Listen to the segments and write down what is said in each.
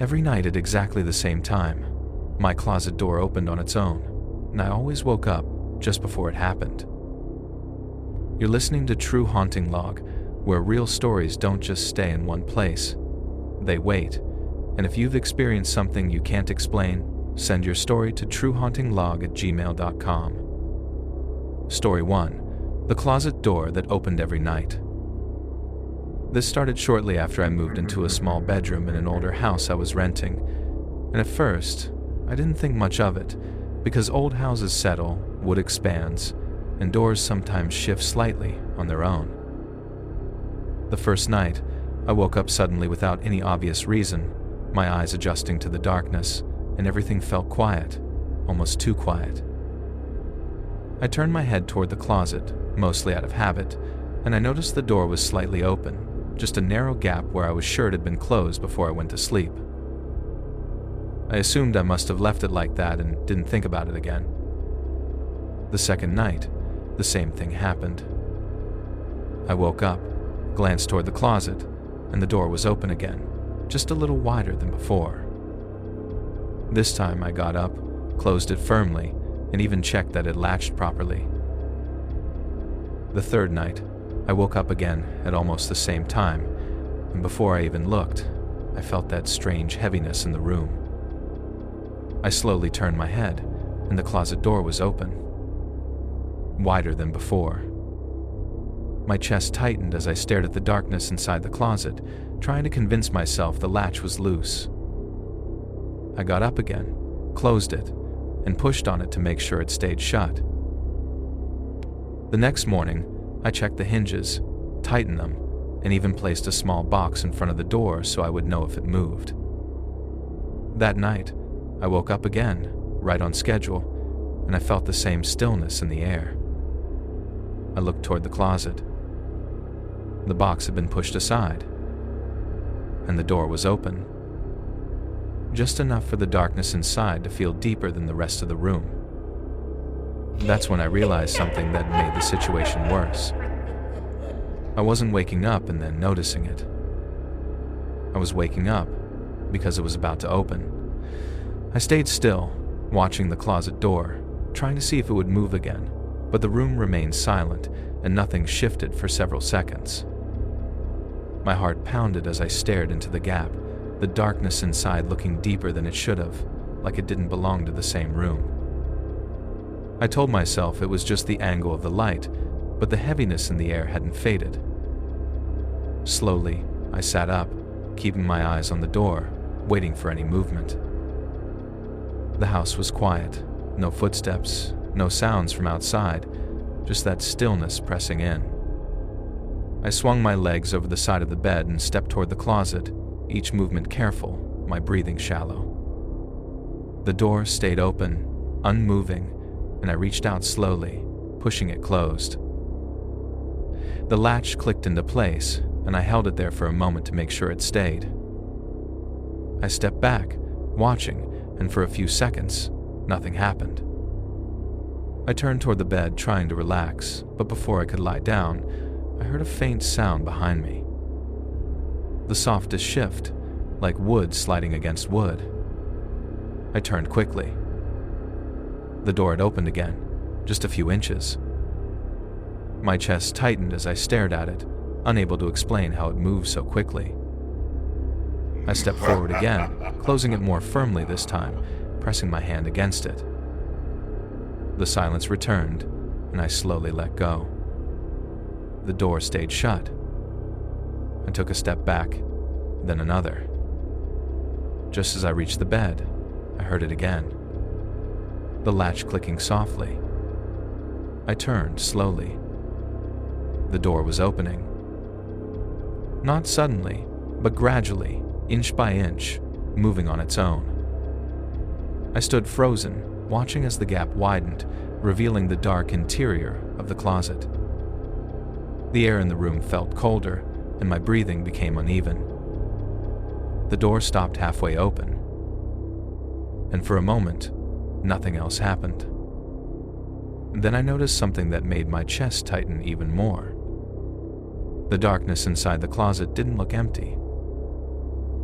Every night at exactly the same time, my closet door opened on its own, and I always woke up just before it happened. You're listening to True Haunting Log, where real stories don't just stay in one place. They wait, and if you've experienced something you can't explain, send your story to truehauntinglog@gmail.com. Story 1. The closet door that opened every night. This started shortly after I moved into a small bedroom in an older house I was renting, and at first, I didn't think much of it, because old houses settle, wood expands, and doors sometimes shift slightly on their own. The first night, I woke up suddenly without any obvious reason, my eyes adjusting to the darkness, and everything felt quiet, almost too quiet. I turned my head toward the closet, mostly out of habit, and I noticed the door was slightly open, just a narrow gap where I was sure it had been closed before I went to sleep. I assumed I must have left it like that and didn't think about it again. The second night, the same thing happened. I woke up, glanced toward the closet, and the door was open again, just a little wider than before. This time I got up, closed it firmly, and even checked that it latched properly. The third night, I woke up again at almost the same time, and before I even looked, I felt that strange heaviness in the room. I slowly turned my head, and the closet door was open, wider than before. My chest tightened as I stared at the darkness inside the closet, trying to convince myself the latch was loose. I got up again, closed it, and pushed on it to make sure it stayed shut. The next morning, I checked the hinges, tightened them, and even placed a small box in front of the door so I would know if it moved. That night, I woke up again, right on schedule, and I felt the same stillness in the air. I looked toward the closet. The box had been pushed aside, and the door was open. Just enough for the darkness inside to feel deeper than the rest of the room. That's when I realized something that made the situation worse. I wasn't waking up and then noticing it. I was waking up because it was about to open. I stayed still, watching the closet door, trying to see if it would move again, but the room remained silent and nothing shifted for several seconds. My heart pounded as I stared into the gap, the darkness inside looking deeper than it should have, like it didn't belong to the same room. I told myself it was just the angle of the light, but the heaviness in the air hadn't faded. Slowly, I sat up, keeping my eyes on the door, waiting for any movement. The house was quiet, no footsteps, no sounds from outside, just that stillness pressing in. I swung my legs over the side of the bed and stepped toward the closet, each movement careful, my breathing shallow. The door stayed open, unmoving, and I reached out slowly, pushing it closed. The latch clicked into place, and I held it there for a moment to make sure it stayed. I stepped back, watching, and for a few seconds, nothing happened. I turned toward the bed, trying to relax, but before I could lie down, I heard a faint sound behind me. The softest shift, like wood sliding against wood. I turned quickly. The door had opened again, just a few inches. My chest tightened as I stared at it, unable to explain how it moved so quickly. I stepped forward again, closing it more firmly this time, pressing my hand against it. The silence returned, and I slowly let go. The door stayed shut. I took a step back, then another. Just as I reached the bed, I heard it again. The latch clicking softly. I turned slowly. The door was opening. Not suddenly, but gradually, inch by inch, moving on its own. I stood frozen, watching as the gap widened, revealing the dark interior of the closet. The air in the room felt colder, and my breathing became uneven. The door stopped halfway open, and for a moment, nothing else happened. Then I noticed something that made my chest tighten even more. The darkness inside the closet didn't look empty.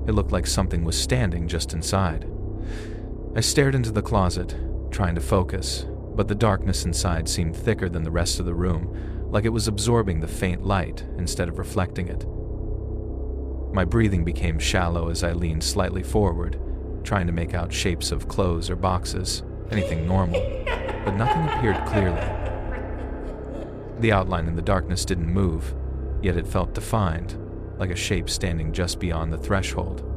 It looked like something was standing just inside. I stared into the closet, trying to focus, but the darkness inside seemed thicker than the rest of the room, like it was absorbing the faint light instead of reflecting it. My breathing became shallow as I leaned slightly forward, trying to make out shapes of clothes or boxes, anything normal, but nothing appeared clearly. The outline in the darkness didn't move, yet it felt defined, like a shape standing just beyond the threshold.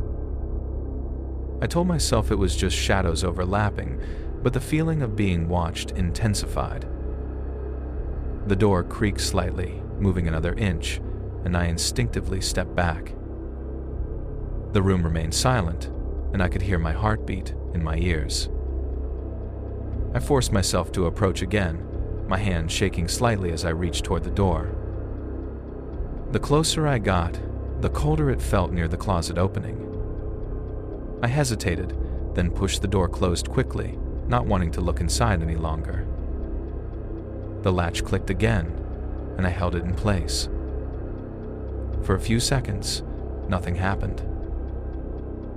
I told myself it was just shadows overlapping, but the feeling of being watched intensified. The door creaked slightly, moving another inch, and I instinctively stepped back. The room remained silent, and I could hear my heartbeat in my ears. I forced myself to approach again, my hand shaking slightly as I reached toward the door. The closer I got, the colder it felt near the closet opening. I hesitated, then pushed the door closed quickly, not wanting to look inside any longer. The latch clicked again, and I held it in place. For a few seconds, nothing happened.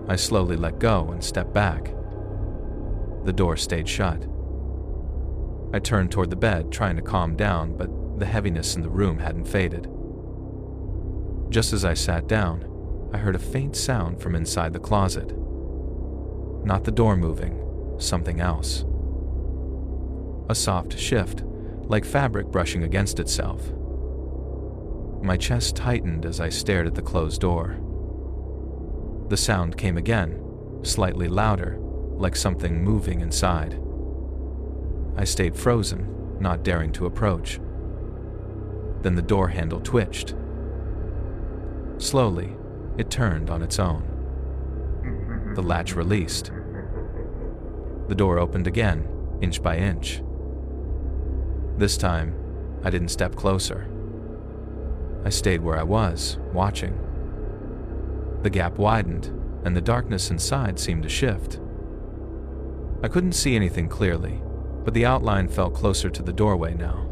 I slowly let go and stepped back. The door stayed shut. I turned toward the bed, trying to calm down, but the heaviness in the room hadn't faded. Just as I sat down, I heard a faint sound from inside the closet. Not the door moving, something else. A soft shift, like fabric brushing against itself. My chest tightened as I stared at the closed door. The sound came again, slightly louder, like something moving inside. I stayed frozen, not daring to approach. Then the door handle twitched. Slowly, it turned on its own. The latch released. The door opened again, inch by inch. This time, I didn't step closer. I stayed where I was, watching. The gap widened, and the darkness inside seemed to shift. I couldn't see anything clearly, but the outline felt closer to the doorway now.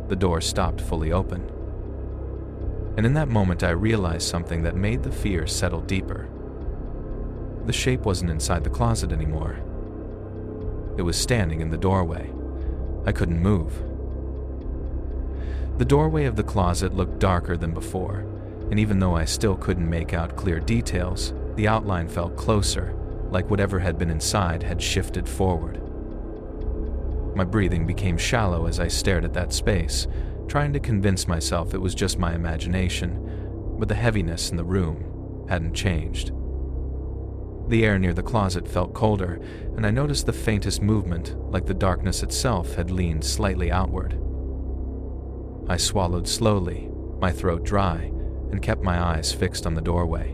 The door stopped fully open. And in that moment I realized something that made the fear settle deeper. The shape wasn't inside the closet anymore. It was standing in the doorway. I couldn't move. The doorway of the closet looked darker than before, and even though I still couldn't make out clear details, the outline felt closer, like whatever had been inside had shifted forward. My breathing became shallow as I stared at that space, trying to convince myself it was just my imagination, but the heaviness in the room hadn't changed. The air near the closet felt colder, and I noticed the faintest movement, like the darkness itself had leaned slightly outward. I swallowed slowly, my throat dry, and kept my eyes fixed on the doorway.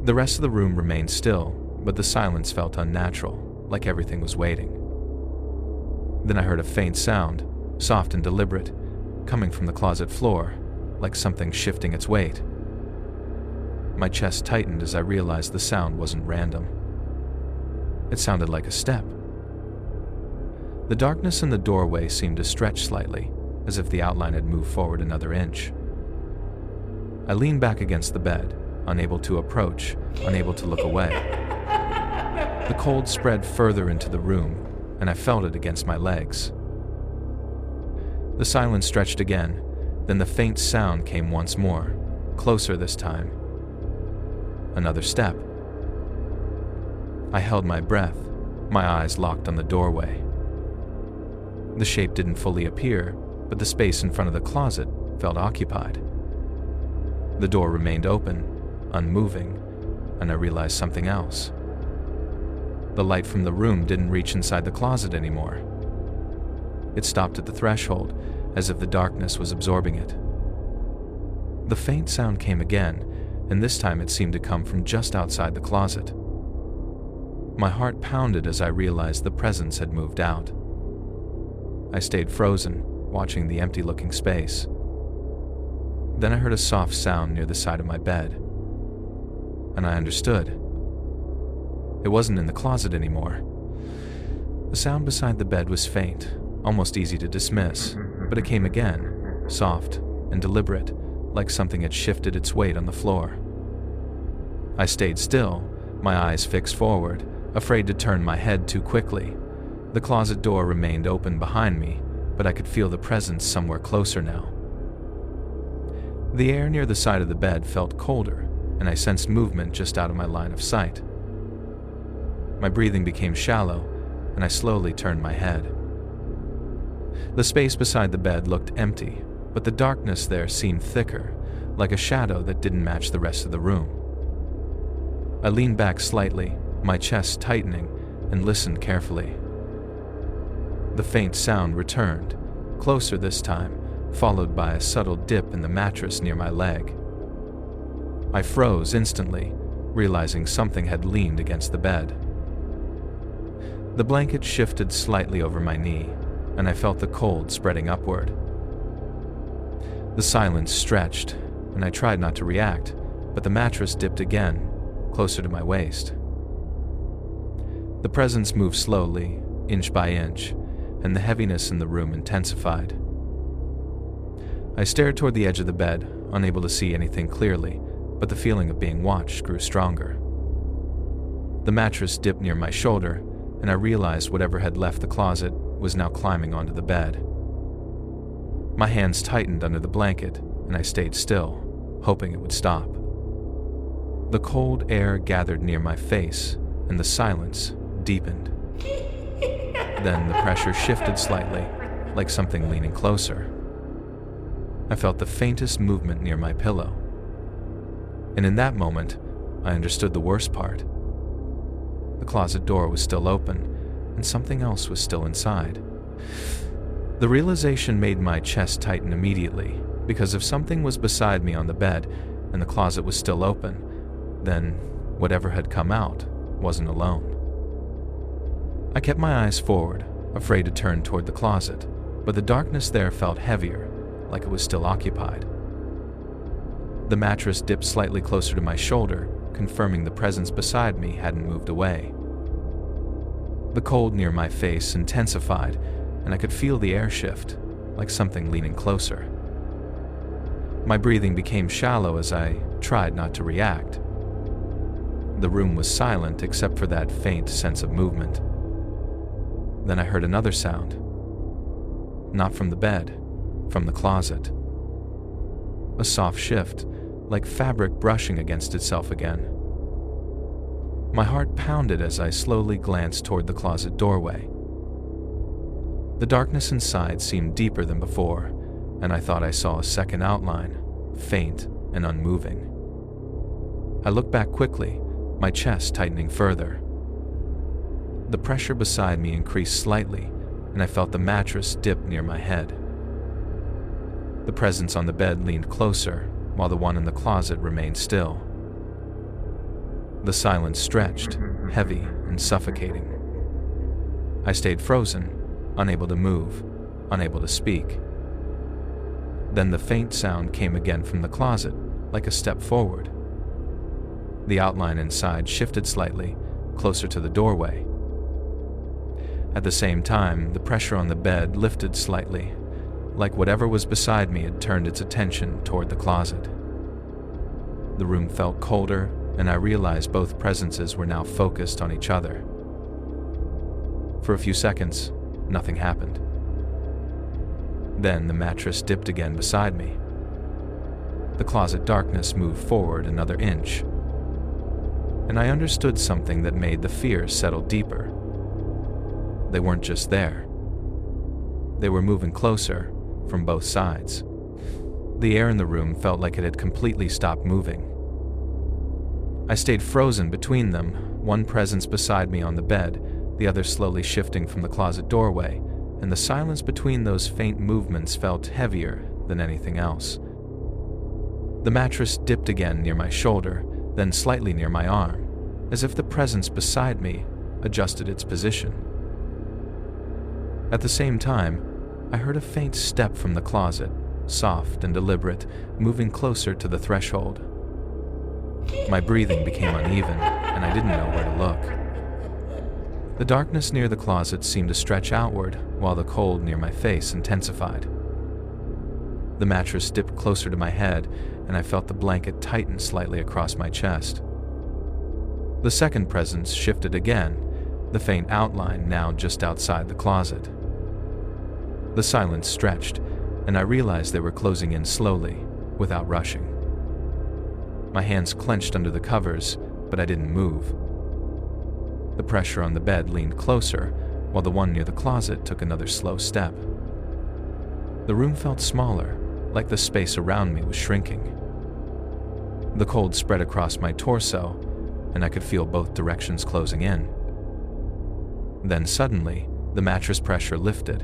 The rest of the room remained still, but the silence felt unnatural, like everything was waiting. Then I heard a faint sound, soft and deliberate, coming from the closet floor, like something shifting its weight. My chest tightened as I realized the sound wasn't random. It sounded like a step. The darkness in the doorway seemed to stretch slightly, as if the outline had moved forward another inch. I leaned back against the bed, unable to approach, unable to look away. The cold spread further into the room, and I felt it against my legs. The silence stretched again, then the faint sound came once more, closer this time. Another step. I held my breath, my eyes locked on the doorway. The shape didn't fully appear, but the space in front of the closet felt occupied. The door remained open, unmoving, and I realized something else. The light from the room didn't reach inside the closet anymore. It stopped at the threshold, as if the darkness was absorbing it. The faint sound came again, and this time it seemed to come from just outside the closet. My heart pounded as I realized the presence had moved out. I stayed frozen, watching the empty-looking space. Then I heard a soft sound near the side of my bed, and I understood. It wasn't in the closet anymore. The sound beside the bed was faint, almost easy to dismiss, but it came again, soft and deliberate, like something had shifted its weight on the floor. I stayed still, my eyes fixed forward, afraid to turn my head too quickly. The closet door remained open behind me, but I could feel the presence somewhere closer now. The air near the side of the bed felt colder, and I sensed movement just out of my line of sight. My breathing became shallow, and I slowly turned my head. The space beside the bed looked empty, but the darkness there seemed thicker, like a shadow that didn't match the rest of the room. I leaned back slightly, my chest tightening, and listened carefully. The faint sound returned, closer this time, followed by a subtle dip in the mattress near my leg. I froze instantly, realizing something had leaned against the bed. The blanket shifted slightly over my knee, and I felt the cold spreading upward. The silence stretched, and I tried not to react, but the mattress dipped again, closer to my waist. The presence moved slowly, inch by inch, and the heaviness in the room intensified. I stared toward the edge of the bed, unable to see anything clearly, but the feeling of being watched grew stronger. The mattress dipped near my shoulder, and I realized whatever had left the closet was now climbing onto the bed. My hands tightened under the blanket, and I stayed still, hoping it would stop. The cold air gathered near my face, and the silence deepened. Then the pressure shifted slightly, like something leaning closer. I felt the faintest movement near my pillow. And in that moment, I understood the worst part. The closet door was still open, and something else was still inside. The realization made my chest tighten immediately, because if something was beside me on the bed and the closet was still open, then whatever had come out wasn't alone. I kept my eyes forward, afraid to turn toward the closet, but the darkness there felt heavier, like it was still occupied. The mattress dipped slightly closer to my shoulder, confirming the presence beside me hadn't moved away. The cold near my face intensified, and I could feel the air shift, like something leaning closer. My breathing became shallow as I tried not to react. The room was silent except for that faint sense of movement. Then I heard another sound. Not from the bed, from the closet. A soft shift, like fabric brushing against itself again. My heart pounded as I slowly glanced toward the closet doorway. The darkness inside seemed deeper than before, and I thought I saw a second outline, faint and unmoving. I looked back quickly, my chest tightening further. The pressure beside me increased slightly, and I felt the mattress dip near my head. The presence on the bed leaned closer, while the one in the closet remained still. The silence stretched, heavy and suffocating. I stayed frozen, unable to move, unable to speak. Then the faint sound came again from the closet, like a step forward. The outline inside shifted slightly, closer to the doorway. At the same time, the pressure on the bed lifted slightly, like whatever was beside me had turned its attention toward the closet. The room felt colder, and I realized both presences were now focused on each other. For a few seconds, nothing happened. Then the mattress dipped again beside me. The closet darkness moved forward another inch, and I understood something that made the fear settle deeper. They weren't just there. They were moving closer, from both sides. The air in the room felt like it had completely stopped moving. I stayed frozen between them, one presence beside me on the bed, the other slowly shifting from the closet doorway, and the silence between those faint movements felt heavier than anything else. The mattress dipped again near my shoulder, then slightly near my arm, as if the presence beside me adjusted its position. At the same time, I heard a faint step from the closet, soft and deliberate, moving closer to the threshold. My breathing became uneven, and I didn't know where to look. The darkness near the closet seemed to stretch outward, while the cold near my face intensified. The mattress dipped closer to my head, and I felt the blanket tighten slightly across my chest. The second presence shifted again, the faint outline now just outside the closet. The silence stretched, and I realized they were closing in slowly, without rushing. My hands clenched under the covers, but I didn't move. The pressure on the bed leaned closer, while the one near the closet took another slow step. The room felt smaller, like the space around me was shrinking. The cold spread across my torso, and I could feel both directions closing in. Then suddenly, the mattress pressure lifted.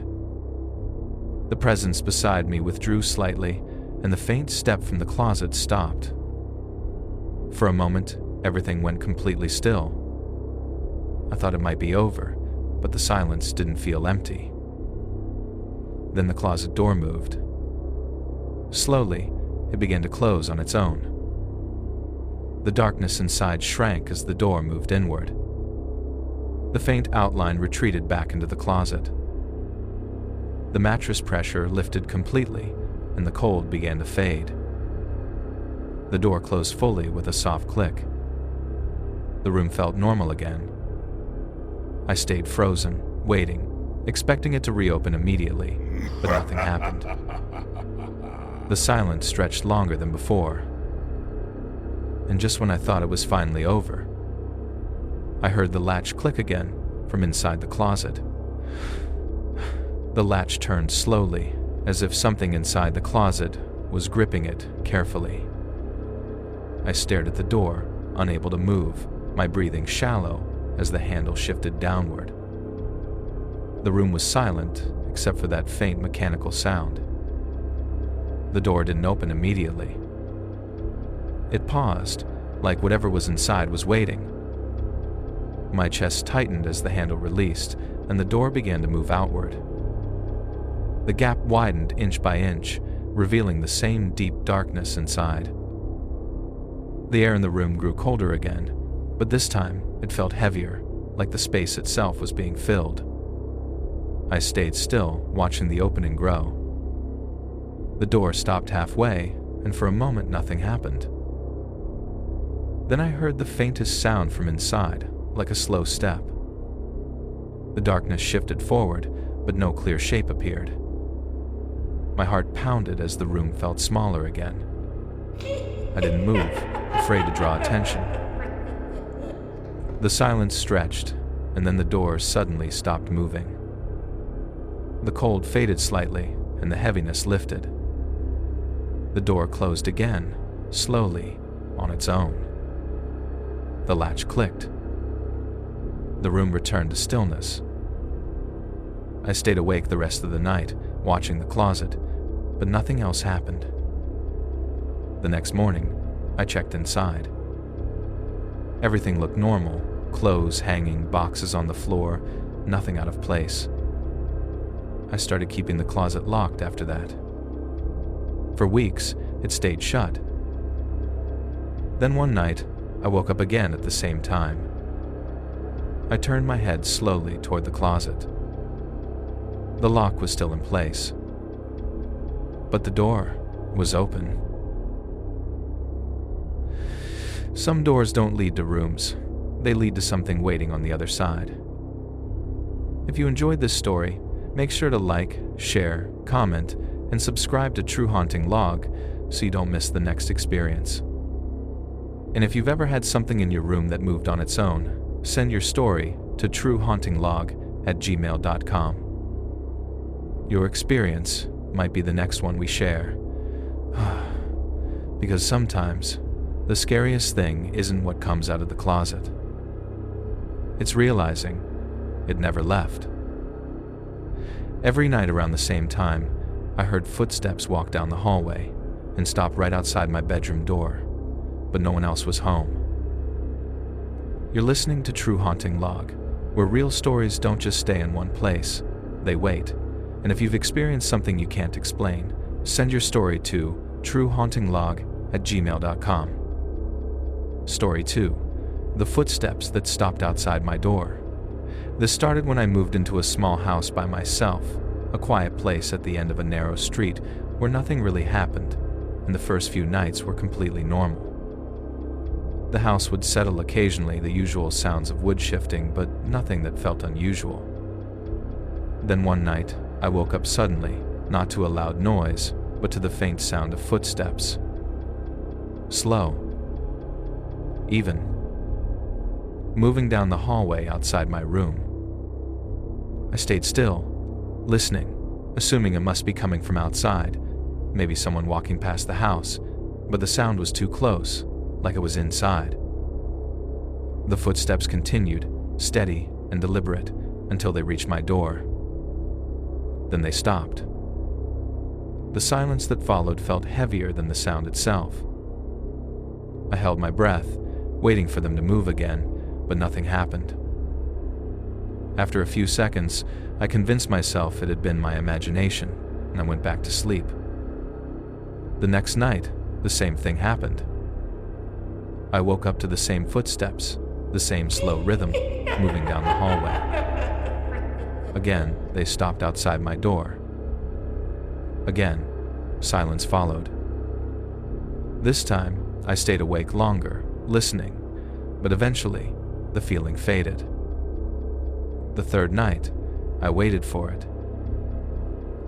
The presence beside me withdrew slightly, and the faint step from the closet stopped. For a moment, everything went completely still. I thought it might be over, but the silence didn't feel empty. Then the closet door moved. Slowly, it began to close on its own. The darkness inside shrank as the door moved inward. The faint outline retreated back into the closet. The mattress pressure lifted completely, and the cold began to fade. The door closed fully with a soft click. The room felt normal again. I stayed frozen, waiting, expecting it to reopen immediately, but nothing happened. The silence stretched longer than before. And just when I thought it was finally over, I heard the latch click again from inside the closet. The latch turned slowly, as if something inside the closet was gripping it carefully. I stared at the door, unable to move, my breathing shallow as the handle shifted downward. The room was silent, except for that faint mechanical sound. The door didn't open immediately. It paused, like whatever was inside was waiting. My chest tightened as the handle released, and the door began to move outward. The gap widened inch by inch, revealing the same deep darkness inside. The air in the room grew colder again, but this time it felt heavier, like the space itself was being filled. I stayed still, watching the opening grow. The door stopped halfway, and for a moment nothing happened. Then I heard the faintest sound from inside, like a slow step. The darkness shifted forward, but no clear shape appeared. My heart pounded as the room felt smaller again. I didn't move, afraid to draw attention. The silence stretched, and then the door suddenly stopped moving. The cold faded slightly, and the heaviness lifted. The door closed again, slowly, on its own. The latch clicked. The room returned to stillness. I stayed awake the rest of the night, watching the closet, but nothing else happened. The next morning, I checked inside. Everything looked normal, clothes hanging, boxes on the floor, nothing out of place. I started keeping the closet locked after that. For weeks, it stayed shut. Then one night, I woke up again at the same time. I turned my head slowly toward the closet. The lock was still in place, but the door was open. Some doors don't lead to rooms. They lead to something waiting on the other side. If you enjoyed this story, make sure to like, share, comment, and subscribe to True Haunting Log so you don't miss the next experience. And if you've ever had something in your room that moved on its own, send your story to truehauntinglog@gmail.com. Your experience might be the next one we share. Because sometimes, the scariest thing isn't what comes out of the closet. It's realizing it never left. Every night around the same time, I heard footsteps walk down the hallway and stop right outside my bedroom door, but no one else was home. You're listening to True Haunting Log, where real stories don't just stay in one place, they wait. And if you've experienced something you can't explain, send your story to truehauntinglog@gmail.com. Story 2. The footsteps that stopped outside my door. This started when I moved into a small house by myself, a quiet place at the end of a narrow street where nothing really happened, and the first few nights were completely normal. The house would settle occasionally, the usual sounds of wood shifting, but nothing that felt unusual. Then one night, I woke up suddenly, not to a loud noise, but to the faint sound of footsteps. Slow. Even. Moving down the hallway outside my room. I stayed still, listening, assuming it must be coming from outside, maybe someone walking past the house, but the sound was too close, like it was inside. The footsteps continued, steady and deliberate, until they reached my door. Then they stopped. The silence that followed felt heavier than the sound itself. I held my breath, waiting for them to move again, but nothing happened. After a few seconds, I convinced myself it had been my imagination, and I went back to sleep. The next night, the same thing happened. I woke up to the same footsteps, the same slow rhythm, moving down the hallway. Again, they stopped outside my door. Again, silence followed. This time, I stayed awake longer, listening, but eventually, the feeling faded. The third night, I waited for it.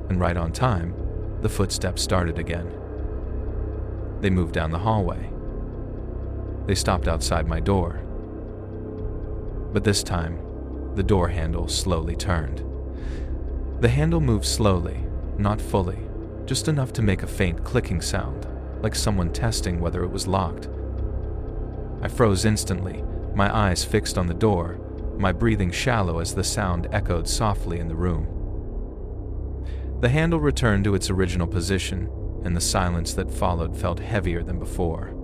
And right on time, the footsteps started again. They moved down the hallway. They stopped outside my door. But this time, the door handle slowly turned. The handle moved slowly, not fully, just enough to make a faint clicking sound, like someone testing whether it was locked. I froze instantly, my eyes fixed on the door, my breathing shallow as the sound echoed softly in the room. The handle returned to its original position, and the silence that followed felt heavier than before.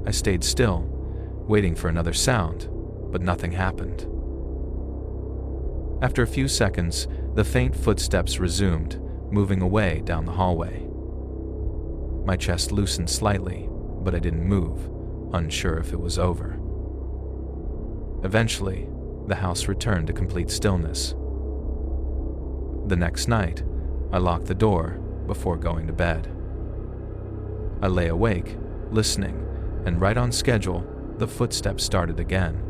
I stayed still, waiting for another sound, but nothing happened. After a few seconds, the faint footsteps resumed, moving away down the hallway. My chest loosened slightly, but I didn't move, unsure if it was over. Eventually, the house returned to complete stillness. The next night, I locked the door before going to bed. I lay awake, listening, and right on schedule, the footsteps started again.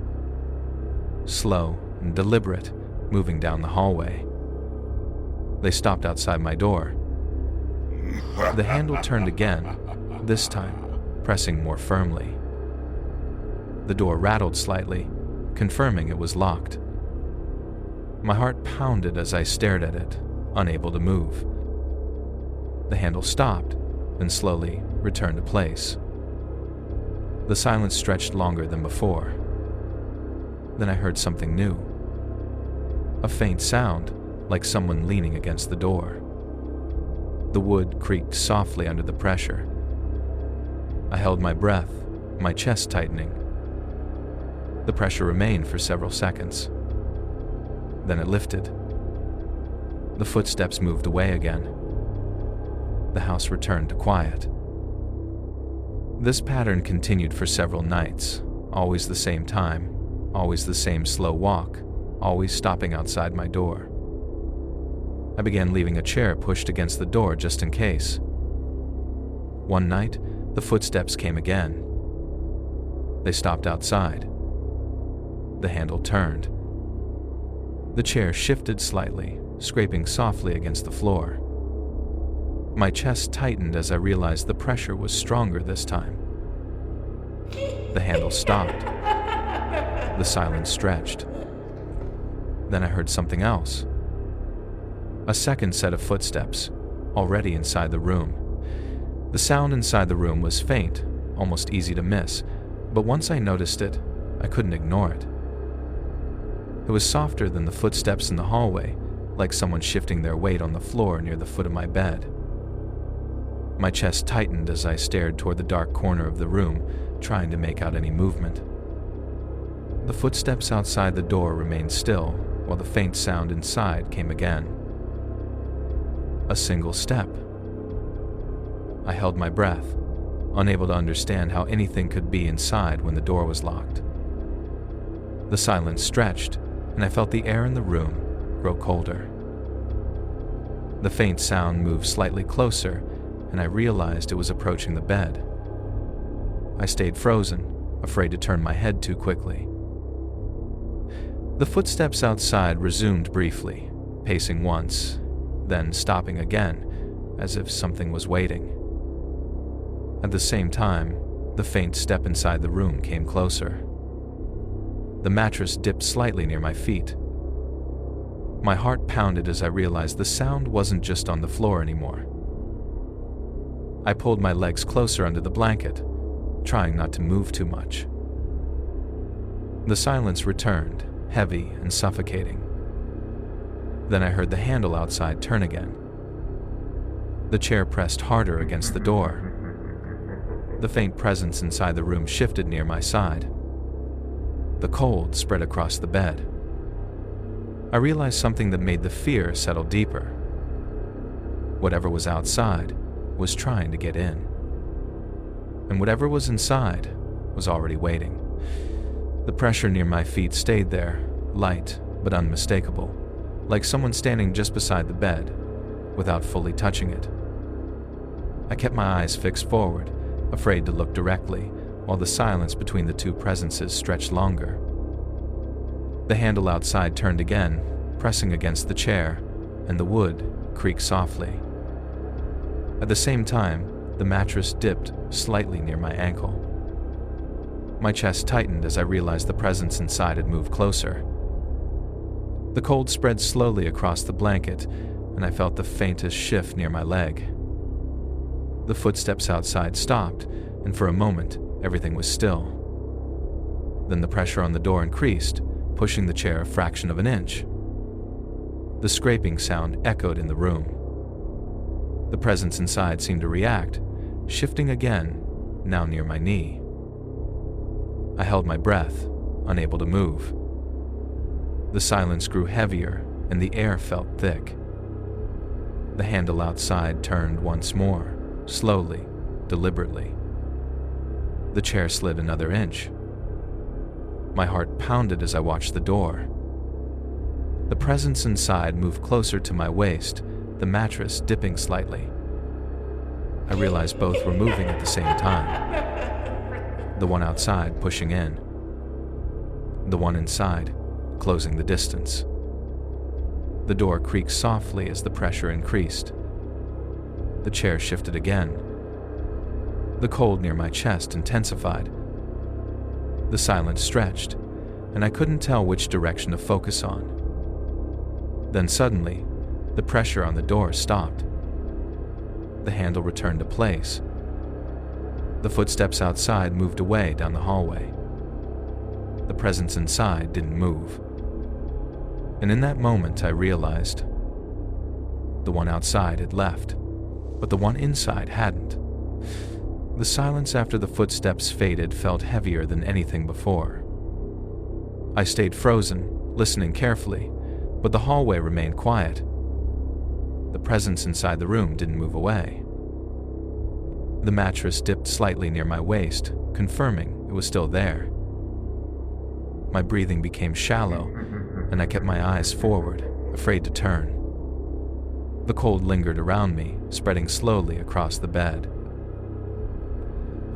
Slow and deliberate, moving down the hallway. They stopped outside my door. The handle turned again, this time pressing more firmly. The door rattled slightly, confirming it was locked. My heart pounded as I stared at it, unable to move. The handle stopped and slowly returned to place. The silence stretched longer than before. Then I heard something new. A faint sound, like someone leaning against the door. The wood creaked softly under the pressure. I held my breath, my chest tightening. The pressure remained for several seconds. Then it lifted. The footsteps moved away again. The house returned to quiet. This pattern continued for several nights, always the same time, always the same slow walk, always stopping outside my door. I began leaving a chair pushed against the door just in case. One night, the footsteps came again. They stopped outside. The handle turned. The chair shifted slightly, scraping softly against the floor. My chest tightened as I realized the pressure was stronger this time. The handle stopped. The silence stretched. Then I heard something else. A second set of footsteps, already inside the room. The sound inside the room was faint, almost easy to miss, but once I noticed it, I couldn't ignore it. It was softer than the footsteps in the hallway, like someone shifting their weight on the floor near the foot of my bed. My chest tightened as I stared toward the dark corner of the room, trying to make out any movement. The footsteps outside the door remained still, while the faint sound inside came again. A single step. I held my breath, unable to understand how anything could be inside when the door was locked. The silence stretched, and I felt the air in the room grow colder. The faint sound moved slightly closer, and I realized it was approaching the bed. I stayed frozen, afraid to turn my head too quickly. The footsteps outside resumed briefly, pacing once, then stopping again, as if something was waiting. At the same time, the faint step inside the room came closer. The mattress dipped slightly near my feet. My heart pounded as I realized the sound wasn't just on the floor anymore. I pulled my legs closer under the blanket, trying not to move too much. The silence returned, heavy and suffocating. Then I heard the handle outside turn again. The chair pressed harder against the door. The faint presence inside the room shifted near my side. The cold spread across the bed. I realized something that made the fear settle deeper. Whatever was outside was trying to get in. And whatever was inside was already waiting. The pressure near my feet stayed there, light but unmistakable, like someone standing just beside the bed, without fully touching it. I kept my eyes fixed forward, afraid to look directly, while the silence between the two presences stretched longer. The handle outside turned again, pressing against the chair, and the wood creaked softly. At the same time, the mattress dipped slightly near my ankle. My chest tightened as I realized the presence inside had moved closer. The cold spread slowly across the blanket, and I felt the faintest shift near my leg. The footsteps outside stopped, and for a moment, everything was still. Then the pressure on the door increased, pushing the chair a fraction of an inch. The scraping sound echoed in the room. The presence inside seemed to react, shifting again, now near my knee. I held my breath, unable to move. The silence grew heavier, and the air felt thick. The handle outside turned once more, slowly, deliberately. The chair slid another inch. My heart pounded as I watched the door. The presence inside moved closer to my waist, the mattress dipping slightly. I realized both were moving at the same time. The one outside pushing in. The one inside closing the distance. The door creaked softly as the pressure increased. The chair shifted again. The cold near my chest intensified. The silence stretched, and I couldn't tell which direction to focus on. Then suddenly, the pressure on the door stopped. The handle returned to place. The footsteps outside moved away down the hallway. The presence inside didn't move. And in that moment, I realized the one outside had left, but the one inside hadn't. The silence after the footsteps faded felt heavier than anything before. I stayed frozen, listening carefully, but the hallway remained quiet. The presence inside the room didn't move away. The mattress dipped slightly near my waist, confirming it was still there. My breathing became shallow, and I kept my eyes forward, afraid to turn. The cold lingered around me, spreading slowly across the bed.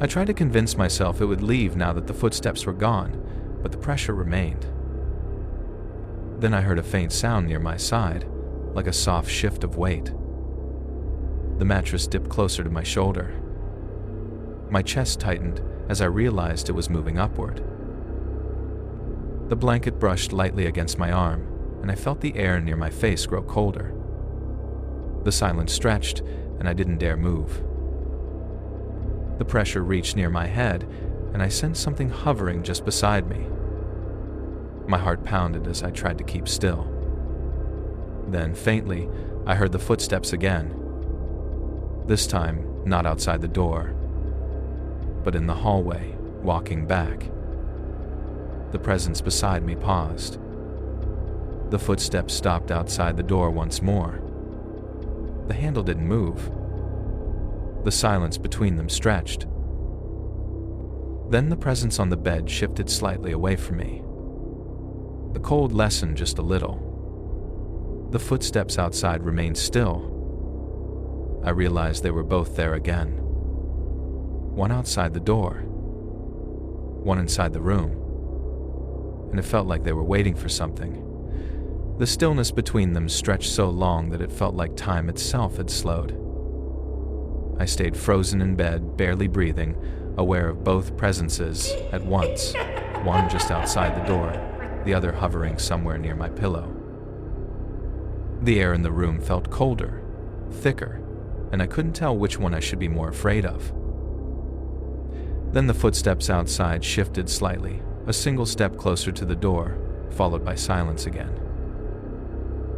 I tried to convince myself it would leave now that the footsteps were gone, but the pressure remained. Then I heard a faint sound near my side, like a soft shift of weight. The mattress dipped closer to my shoulder. My chest tightened as I realized it was moving upward. The blanket brushed lightly against my arm, and I felt the air near my face grow colder. The silence stretched, and I didn't dare move. The pressure reached near my head, and I sensed something hovering just beside me. My heart pounded as I tried to keep still. Then, faintly, I heard the footsteps again. This time, not outside the door, but in the hallway, walking back. The presence beside me paused. The footsteps stopped outside the door once more. The handle didn't move. The silence between them stretched. Then the presence on the bed shifted slightly away from me. The cold lessened just a little. The footsteps outside remained still. I realized they were both there again. One outside the door, one inside the room, and it felt like they were waiting for something. The stillness between them stretched so long that it felt like time itself had slowed. I stayed frozen in bed, barely breathing, aware of both presences at once, one just outside the door, the other hovering somewhere near my pillow. The air in the room felt colder, thicker, and I couldn't tell which one I should be more afraid of. Then the footsteps outside shifted slightly, a single step closer to the door, followed by silence again.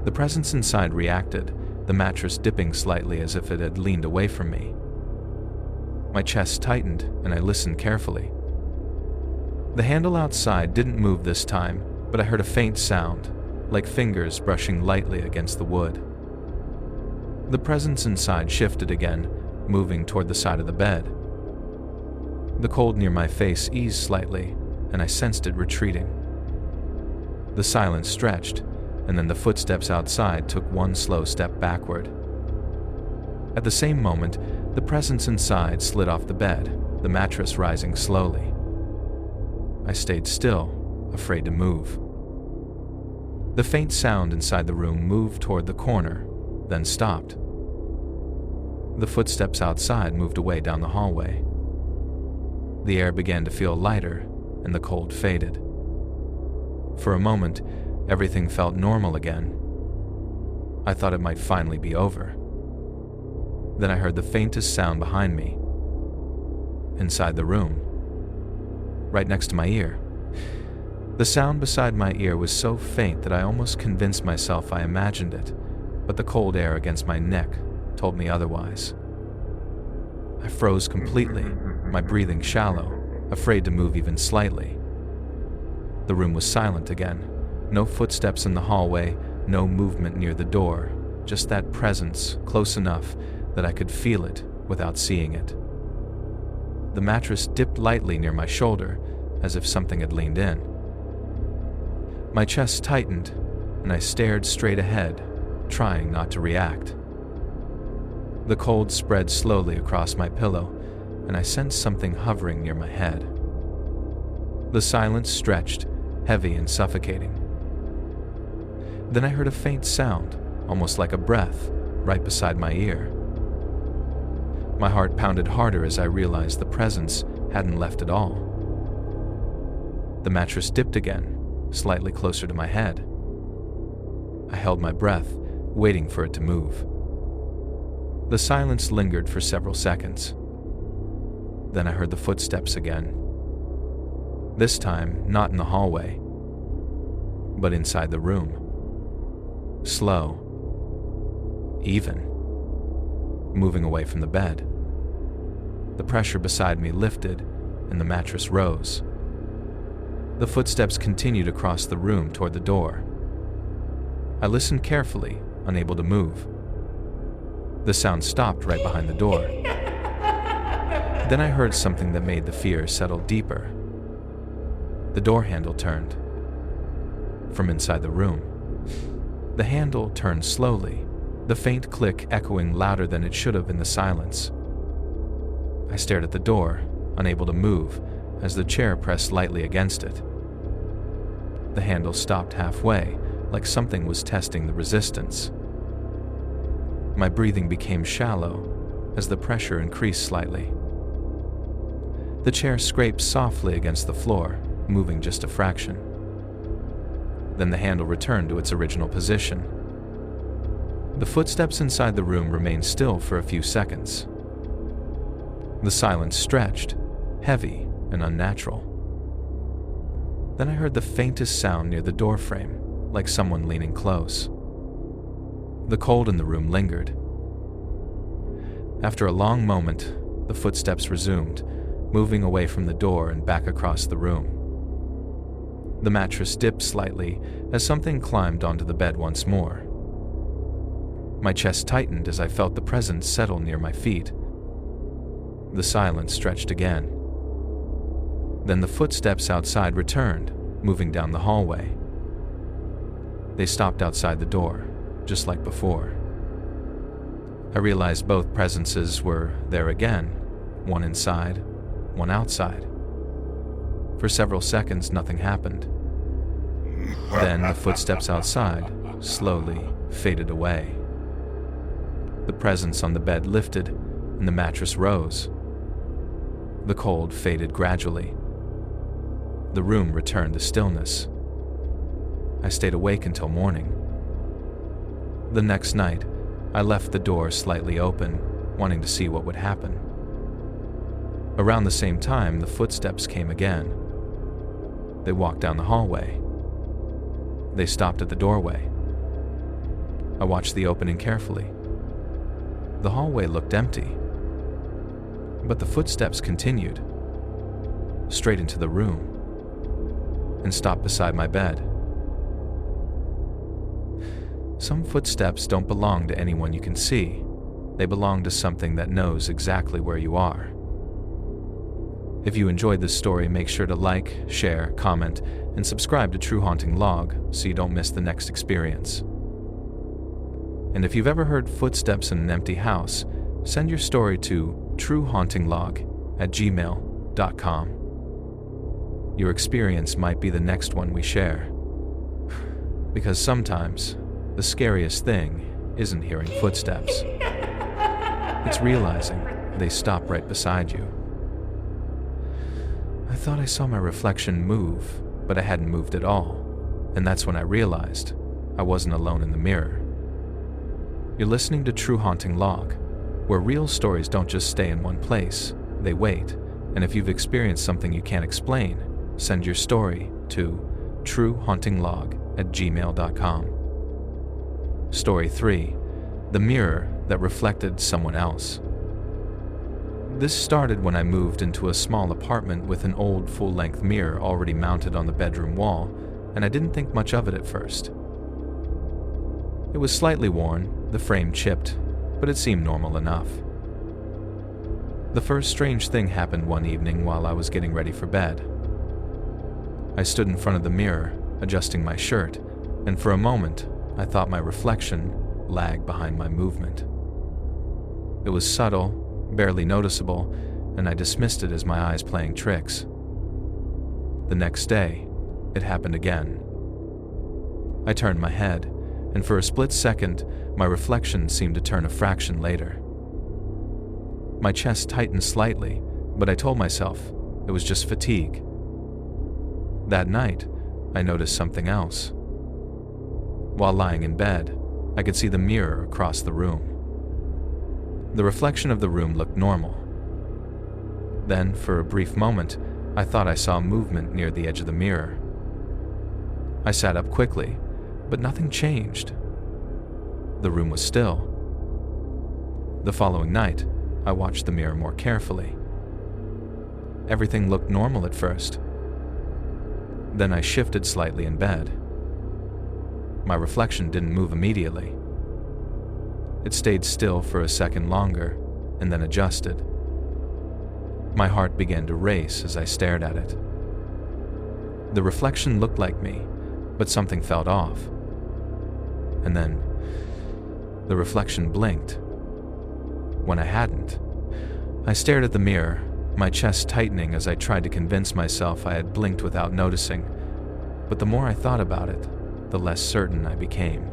The presence inside reacted, the mattress dipping slightly as if it had leaned away from me. My chest tightened, and I listened carefully. The handle outside didn't move this time, but I heard a faint sound, like fingers brushing lightly against the wood. The presence inside shifted again, moving toward the side of the bed. The cold near my face eased slightly, and I sensed it retreating. The silence stretched, and then the footsteps outside took one slow step backward. At the same moment, the presence inside slid off the bed, the mattress rising slowly. I stayed still, afraid to move. The faint sound inside the room moved toward the corner, then stopped. The footsteps outside moved away down the hallway. The air began to feel lighter, and the cold faded. For a moment, everything felt normal again. I thought it might finally be over. Then I heard the faintest sound behind me. Inside the room. Right next to my ear. The sound beside my ear was so faint that I almost convinced myself I imagined it, but the cold air against my neck told me otherwise. I froze completely, my breathing shallow, afraid to move even slightly. The room was silent again. No footsteps in the hallway, no movement near the door, just that presence close enough that I could feel it without seeing it. The mattress dipped lightly near my shoulder, as if something had leaned in. My chest tightened, and I stared straight ahead, trying not to react. The cold spread slowly across my pillow, and I sensed something hovering near my head. The silence stretched, heavy and suffocating. Then I heard a faint sound, almost like a breath, right beside my ear. My heart pounded harder as I realized the presence hadn't left at all. The mattress dipped again, slightly closer to my head. I held my breath, waiting for it to move. The silence lingered for several seconds. Then I heard the footsteps again. This time, not in the hallway, but inside the room. Slow, even, moving away from the bed. The pressure beside me lifted, and the mattress rose. The footsteps continued across the room toward the door. I listened carefully, unable to move. The sound stopped right behind the door. Then I heard something that made the fear settle deeper. The door handle turned. From inside the room. The handle turned slowly, the faint click echoing louder than it should have in the silence. I stared at the door, unable to move, as the chair pressed lightly against it. The handle stopped halfway, like something was testing the resistance. My breathing became shallow as the pressure increased slightly. The chair scraped softly against the floor, moving just a fraction. Then the handle returned to its original position. The footsteps inside the room remained still for a few seconds. The silence stretched, heavy and unnatural. Then I heard the faintest sound near the doorframe, like someone leaning close. The cold in the room lingered. After a long moment, the footsteps resumed, moving away from the door and back across the room. The mattress dipped slightly as something climbed onto the bed once more. My chest tightened as I felt the presence settle near my feet. The silence stretched again. Then the footsteps outside returned, moving down the hallway. They stopped outside the door, just like before. I realized both presences were there again, one inside, one outside. For several seconds, nothing happened. Then the footsteps outside slowly faded away. The presence on the bed lifted, and the mattress rose. The cold faded gradually. The room returned to stillness. I stayed awake until morning. The next night, I left the door slightly open, wanting to see what would happen. Around the same time, the footsteps came again. They walked down the hallway. They stopped at the doorway. I watched the opening carefully. The hallway looked empty, but the footsteps continued, straight into the room, and stopped beside my bed. Some footsteps don't belong to anyone you can see. They belong to something that knows exactly where you are. If you enjoyed this story, make sure to like, share, comment, and subscribe to True Haunting Log so you don't miss the next experience. And if you've ever heard footsteps in an empty house, send your story to truehauntinglog@gmail.com. Your experience might be the next one we share. Because sometimes, the scariest thing isn't hearing footsteps. It's realizing they stop right beside you. I thought I saw my reflection move, but I hadn't moved at all, and that's when I realized I wasn't alone in the mirror. You're listening to True Haunting Log, where real stories don't just stay in one place, they wait, and if you've experienced something you can't explain, send your story to truehauntinglog@gmail.com. Story 3. The Mirror That Reflected Someone Else. This started when I moved into a small apartment with an old full-length mirror already mounted on the bedroom wall, and I didn't think much of it at first. It was slightly worn, the frame chipped, but it seemed normal enough. The first strange thing happened one evening while I was getting ready for bed. I stood in front of the mirror, adjusting my shirt, and for a moment, I thought my reflection lagged behind my movement. It was subtle, barely noticeable, and I dismissed it as my eyes playing tricks. The next day, it happened again. I turned my head, and for a split second, my reflection seemed to turn a fraction later. My chest tightened slightly, but I told myself it was just fatigue. That night, I noticed something else. While lying in bed, I could see the mirror across the room. The reflection of the room looked normal. Then, for a brief moment, I thought I saw movement near the edge of the mirror. I sat up quickly, but nothing changed. The room was still. The following night, I watched the mirror more carefully. Everything looked normal at first. Then I shifted slightly in bed. My reflection didn't move immediately. It stayed still for a second longer, and then adjusted. My heart began to race as I stared at it. The reflection looked like me, but something felt off. And then, the reflection blinked. When I hadn't, I stared at the mirror, my chest tightening as I tried to convince myself I had blinked without noticing. But the more I thought about it, the less certain I became.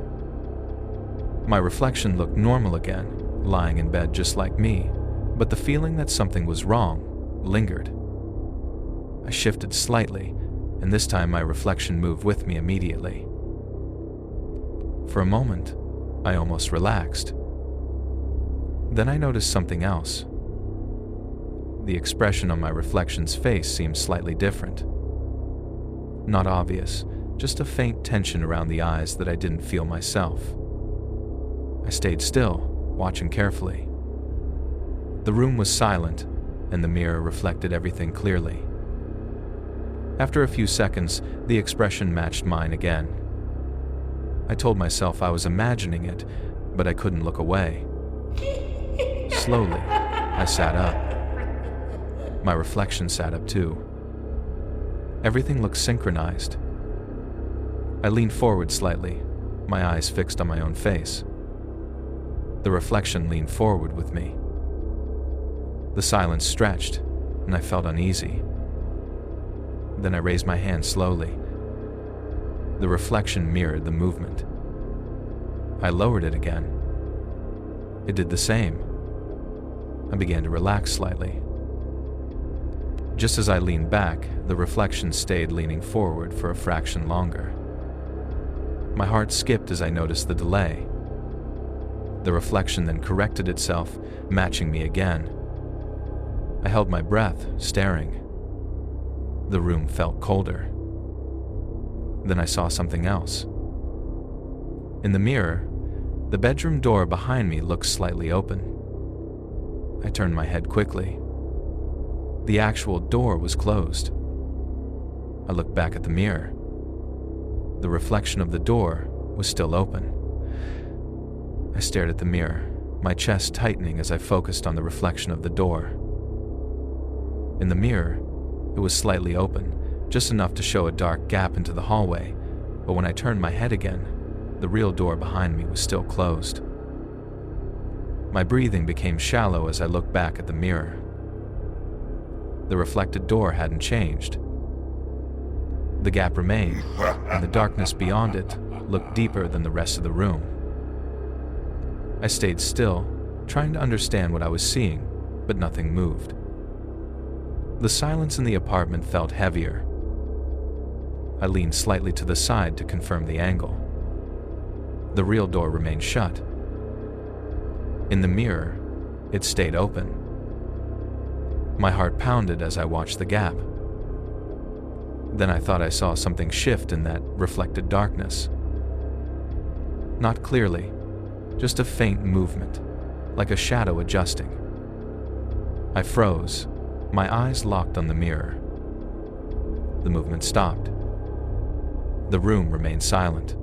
My reflection looked normal again, lying in bed just like me, but the feeling that something was wrong lingered. I shifted slightly, and this time my reflection moved with me immediately. For a moment, I almost relaxed. Then I noticed something else. The expression on my reflection's face seemed slightly different. Not obvious, just a faint tension around the eyes that I didn't feel myself. I stayed still, watching carefully. The room was silent, and the mirror reflected everything clearly. After a few seconds, the expression matched mine again. I told myself I was imagining it, but I couldn't look away. Slowly, I sat up. My reflection sat up too. Everything looked synchronized. I leaned forward slightly, my eyes fixed on my own face. The reflection leaned forward with me. The silence stretched, and I felt uneasy. Then I raised my hand slowly. The reflection mirrored the movement. I lowered it again. It did the same. I began to relax slightly. Just as I leaned back, the reflection stayed leaning forward for a fraction longer. My heart skipped as I noticed the delay. The reflection then corrected itself, matching me again. I held my breath, staring. The room felt colder. Then I saw something else. In the mirror, the bedroom door behind me looked slightly open. I turned my head quickly. The actual door was closed. I looked back at the mirror. The reflection of the door was still open. I stared at the mirror, my chest tightening as I focused on the reflection of the door. In the mirror, it was slightly open, just enough to show a dark gap into the hallway, but when I turned my head again, the real door behind me was still closed. My breathing became shallow as I looked back at the mirror. The reflected door hadn't changed. The gap remained, and the darkness beyond it looked deeper than the rest of the room. I stayed still, trying to understand what I was seeing, but nothing moved. The silence in the apartment felt heavier. I leaned slightly to the side to confirm the angle. The real door remained shut. In the mirror, it stayed open. My heart pounded as I watched the gap. Then I thought I saw something shift in that reflected darkness. Not clearly, just a faint movement, like a shadow adjusting. I froze, my eyes locked on the mirror. The movement stopped. The room remained silent.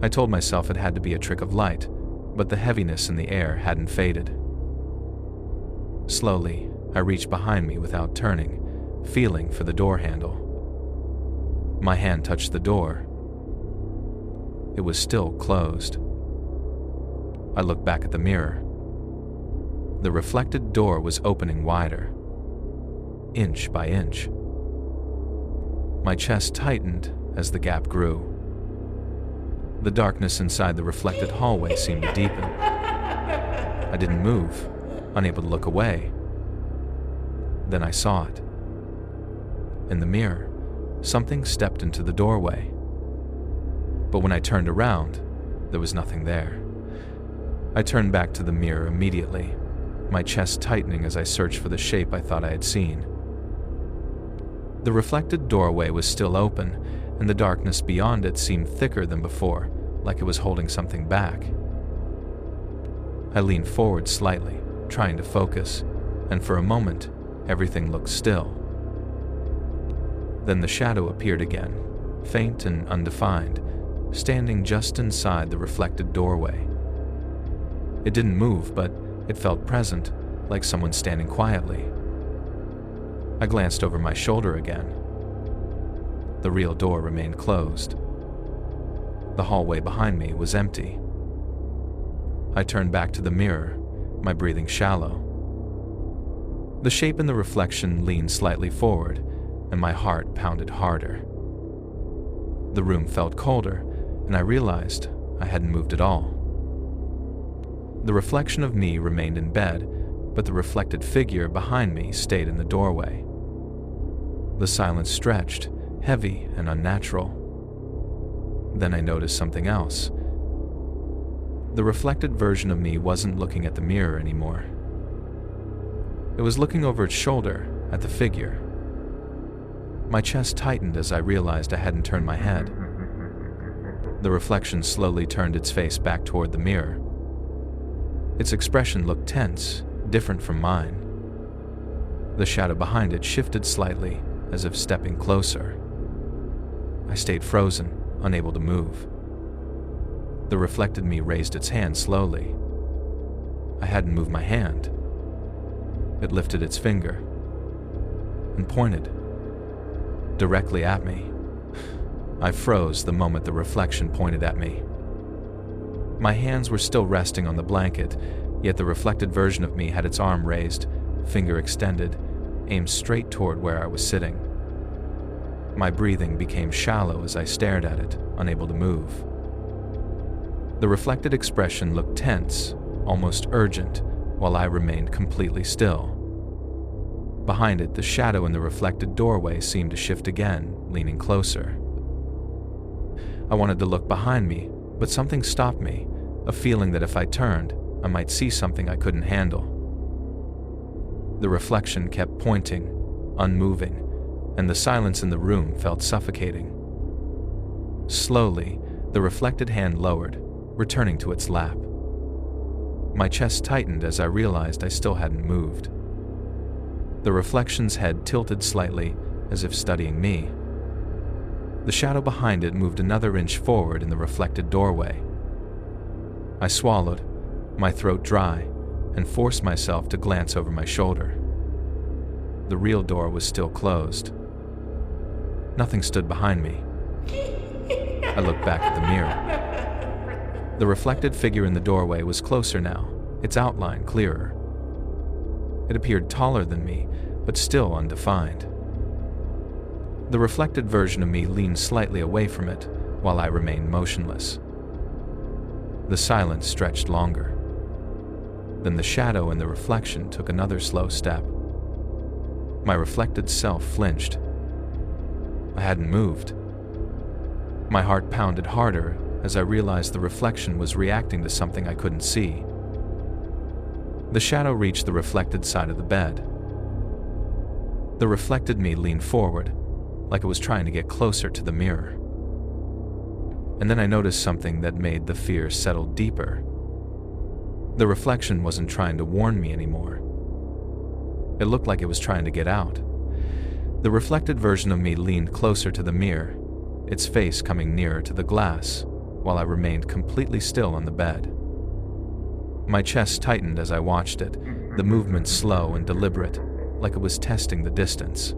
I told myself it had to be a trick of light, but the heaviness in the air hadn't faded. Slowly, I reached behind me without turning, feeling for the door handle. My hand touched the door. It was still closed. I looked back at the mirror. The reflected door was opening wider, inch by inch. My chest tightened as the gap grew. The darkness inside the reflected hallway seemed to deepen. I didn't move, unable to look away. Then I saw it. In the mirror, something stepped into the doorway. But when I turned around, there was nothing there. I turned back to the mirror immediately, my chest tightening as I searched for the shape I thought I had seen. The reflected doorway was still open, and the darkness beyond it seemed thicker than before, like it was holding something back. I leaned forward slightly, trying to focus, and for a moment, everything looked still. Then the shadow appeared again, faint and undefined, standing just inside the reflected doorway. It didn't move, but it felt present, like someone standing quietly. I glanced over my shoulder again. The real door remained closed. The hallway behind me was empty. I turned back to the mirror, my breathing shallow. The shape in the reflection leaned slightly forward, and my heart pounded harder. The room felt colder, and I realized I hadn't moved at all. The reflection of me remained in bed, but the reflected figure behind me stayed in the doorway. The silence stretched, heavy and unnatural. Then I noticed something else. The reflected version of me wasn't looking at the mirror anymore. It was looking over its shoulder at the figure. My chest tightened as I realized I hadn't turned my head. The reflection slowly turned its face back toward the mirror. Its expression looked tense, different from mine. The shadow behind it shifted slightly, as if stepping closer. I stayed frozen, unable to move. The reflected me raised its hand slowly. I hadn't moved my hand. It lifted its finger and pointed directly at me. I froze the moment the reflection pointed at me. My hands were still resting on the blanket, yet the reflected version of me had its arm raised, finger extended, aimed straight toward where I was sitting. My breathing became shallow as I stared at it, unable to move. The reflected expression looked tense, almost urgent, while I remained completely still. Behind it, the shadow in the reflected doorway seemed to shift again, leaning closer. I wanted to look behind me, but something stopped me, a feeling that if I turned, I might see something I couldn't handle. The reflection kept pointing, unmoving, and the silence in the room felt suffocating. Slowly, the reflected hand lowered, returning to its lap. My chest tightened as I realized I still hadn't moved. The reflection's head tilted slightly, as if studying me. The shadow behind it moved another inch forward in the reflected doorway. I swallowed, my throat dry, and forced myself to glance over my shoulder. The real door was still closed. Nothing stood behind me. I looked back at the mirror. The reflected figure in the doorway was closer now, its outline clearer. It appeared taller than me, but still undefined. The reflected version of me leaned slightly away from it, while I remained motionless. The silence stretched longer. Then the shadow in the reflection took another slow step. My reflected self flinched. I hadn't moved. My heart pounded harder as I realized the reflection was reacting to something I couldn't see. The shadow reached the reflected side of the bed. The reflected me leaned forward, like it was trying to get closer to the mirror. And then I noticed something that made the fear settle deeper. The reflection wasn't trying to warn me anymore. It looked like it was trying to get out. The reflected version of me leaned closer to the mirror, its face coming nearer to the glass, while I remained completely still on the bed. My chest tightened as I watched it, the movement slow and deliberate, like it was testing the distance.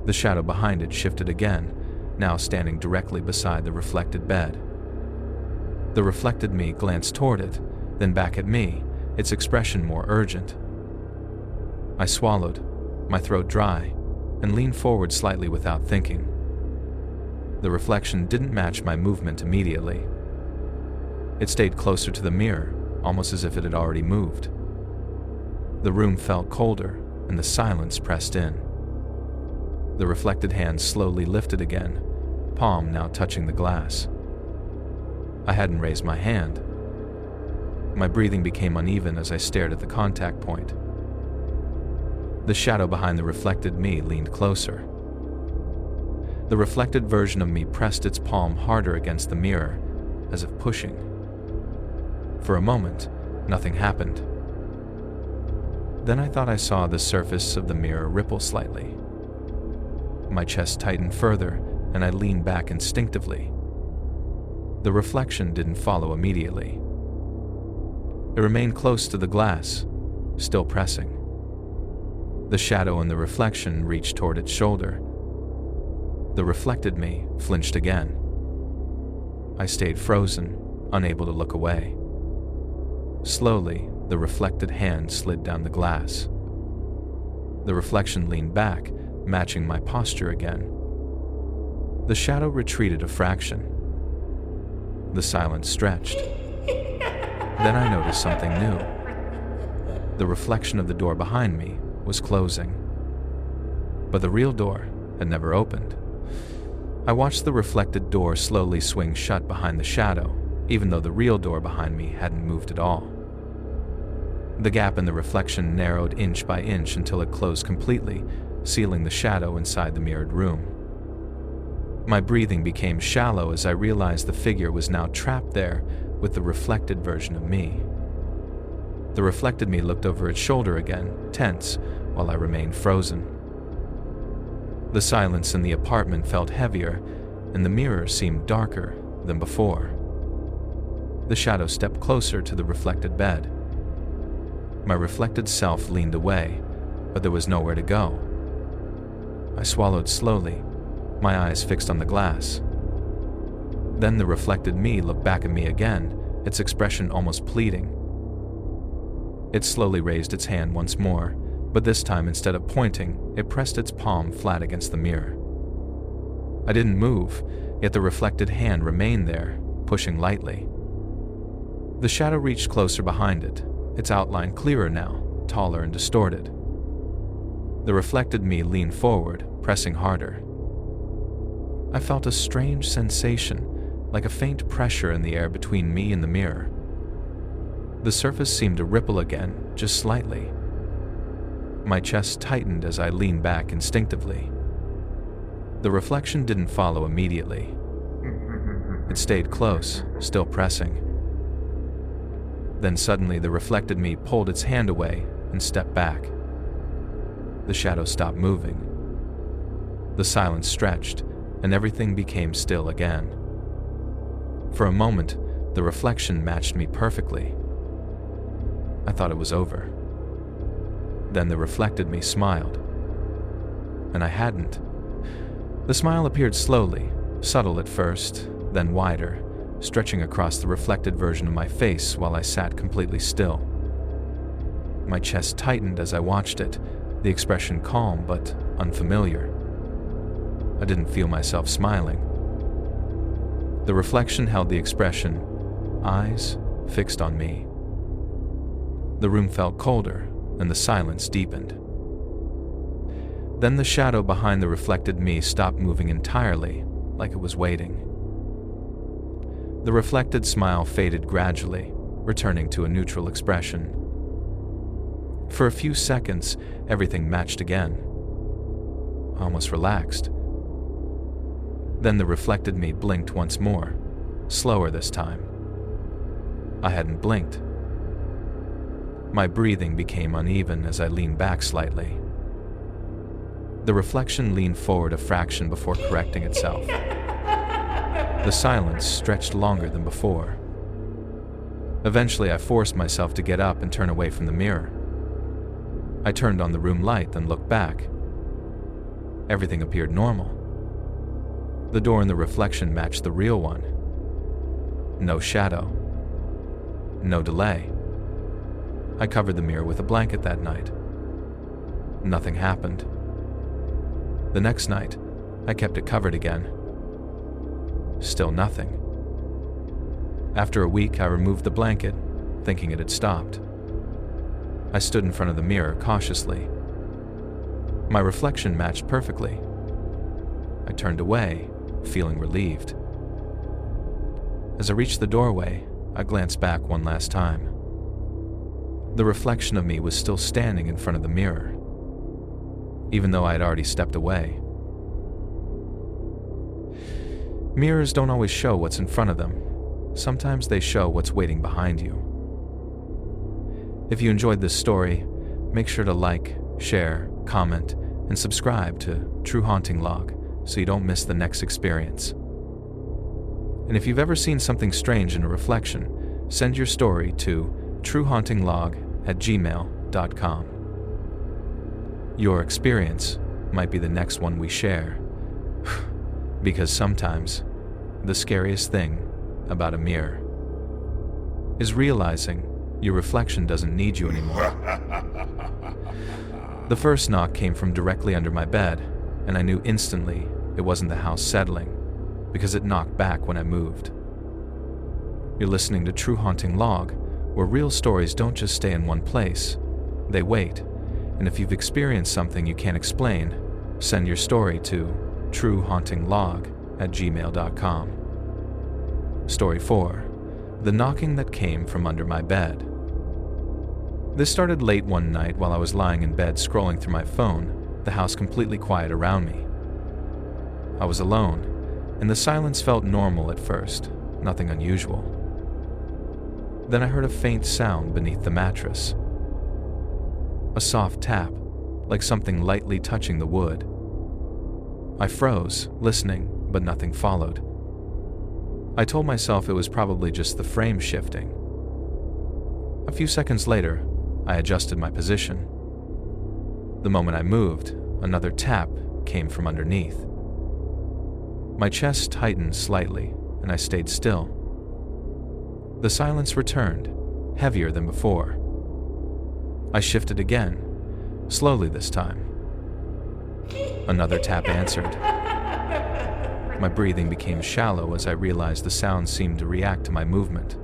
The shadow behind it shifted again, now standing directly beside the reflected bed. The reflected me glanced toward it, then back at me, its expression more urgent. I swallowed, my throat dry, and leaned forward slightly without thinking. The reflection didn't match my movement immediately. It stayed closer to the mirror, almost as if it had already moved. The room felt colder, and the silence pressed in. The reflected hand slowly lifted again, palm now touching the glass. I hadn't raised my hand. My breathing became uneven as I stared at the contact point. The shadow behind the reflected me leaned closer. The reflected version of me pressed its palm harder against the mirror, as if pushing. For a moment, nothing happened. Then I thought I saw the surface of the mirror ripple slightly. My chest tightened further, and I leaned back instinctively. The reflection didn't follow immediately. It remained close to the glass, still pressing. The shadow in the reflection reached toward its shoulder. The reflected me flinched again. I stayed frozen, unable to look away. Slowly, the reflected hand slid down the glass. The reflection leaned back, matching my posture again. The shadow retreated a fraction. The silence stretched. Then I noticed something new. The reflection of the door behind me was closing. But the real door had never opened. I watched the reflected door slowly swing shut behind the shadow, even though the real door behind me hadn't moved at all. The gap in the reflection narrowed inch by inch until it closed completely, sealing the shadow inside the mirrored room. My breathing became shallow as I realized the figure was now trapped there with the reflected version of me. The reflected me looked over its shoulder again, tense, while I remained frozen. The silence in the apartment felt heavier, and the mirror seemed darker than before. The shadow stepped closer to the reflected bed. My reflected self leaned away, but there was nowhere to go. I swallowed slowly, my eyes fixed on the glass. Then the reflected me looked back at me again, its expression almost pleading. It slowly raised its hand once more, but this time instead of pointing, it pressed its palm flat against the mirror. I didn't move, yet the reflected hand remained there, pushing lightly. The shadow reached closer behind it, its outline clearer now, taller and distorted. The reflected me leaned forward, pressing harder. I felt a strange sensation, like a faint pressure in the air between me and the mirror. The surface seemed to ripple again, just slightly. My chest tightened as I leaned back instinctively. The reflection didn't follow immediately. It stayed close, still pressing. Then suddenly the reflected me pulled its hand away and stepped back. The shadow stopped moving. The silence stretched, and everything became still again. For a moment, the reflection matched me perfectly. I thought it was over. Then the reflected me smiled. And I hadn't. The smile appeared slowly, subtle at first, then wider, stretching across the reflected version of my face while I sat completely still. My chest tightened as I watched it, the expression calm but unfamiliar. I didn't feel myself smiling. The reflection held the expression, eyes fixed on me. The room felt colder, and the silence deepened. Then the shadow behind the reflected me stopped moving entirely, like it was waiting. The reflected smile faded gradually, returning to a neutral expression. For a few seconds, everything matched again. I almost relaxed. Then the reflected me blinked once more, slower this time. I hadn't blinked. My breathing became uneven as I leaned back slightly. The reflection leaned forward a fraction before correcting itself. The silence stretched longer than before. Eventually, I forced myself to get up and turn away from the mirror. I turned on the room light, then looked back. Everything appeared normal. The door in the reflection matched the real one. No shadow. No delay. I covered the mirror with a blanket that night. Nothing happened. The next night, I kept it covered again. Still nothing. After a week, I removed the blanket, thinking it had stopped. I stood in front of the mirror cautiously. My reflection matched perfectly. I turned away, feeling relieved. As I reached the doorway, I glanced back one last time. The reflection of me was still standing in front of the mirror, even though I had already stepped away. Mirrors don't always show what's in front of them. Sometimes they show what's waiting behind you. If you enjoyed this story, make sure to like, share, comment, and subscribe to True Haunting Log so you don't miss the next experience. And if you've ever seen something strange in a reflection, send your story to truehauntinglog@gmail.com. Your experience might be the next one we share. Because sometimes, the scariest thing about a mirror is realizing your reflection doesn't need you anymore. The first knock came from directly under my bed, and I knew instantly it wasn't the house settling, because it knocked back when I moved. You're listening to True Haunting Log, where real stories don't just stay in one place, they wait. And if you've experienced something you can't explain, send your story to truehauntinglog@gmail.com. Story 4. The knocking that came from under my bed. This started late one night while I was lying in bed scrolling through my phone, the house completely quiet around me. I was alone, and the silence felt normal at first, nothing unusual. Then I heard a faint sound beneath the mattress. A soft tap, like something lightly touching the wood. I froze, listening, but nothing followed. I told myself it was probably just the frame shifting. A few seconds later, I adjusted my position. The moment I moved, another tap came from underneath. My chest tightened slightly, and I stayed still. The silence returned, heavier than before. I shifted again, slowly this time. Another tap answered. My breathing became shallow as I realized the sound seemed to react to my movement.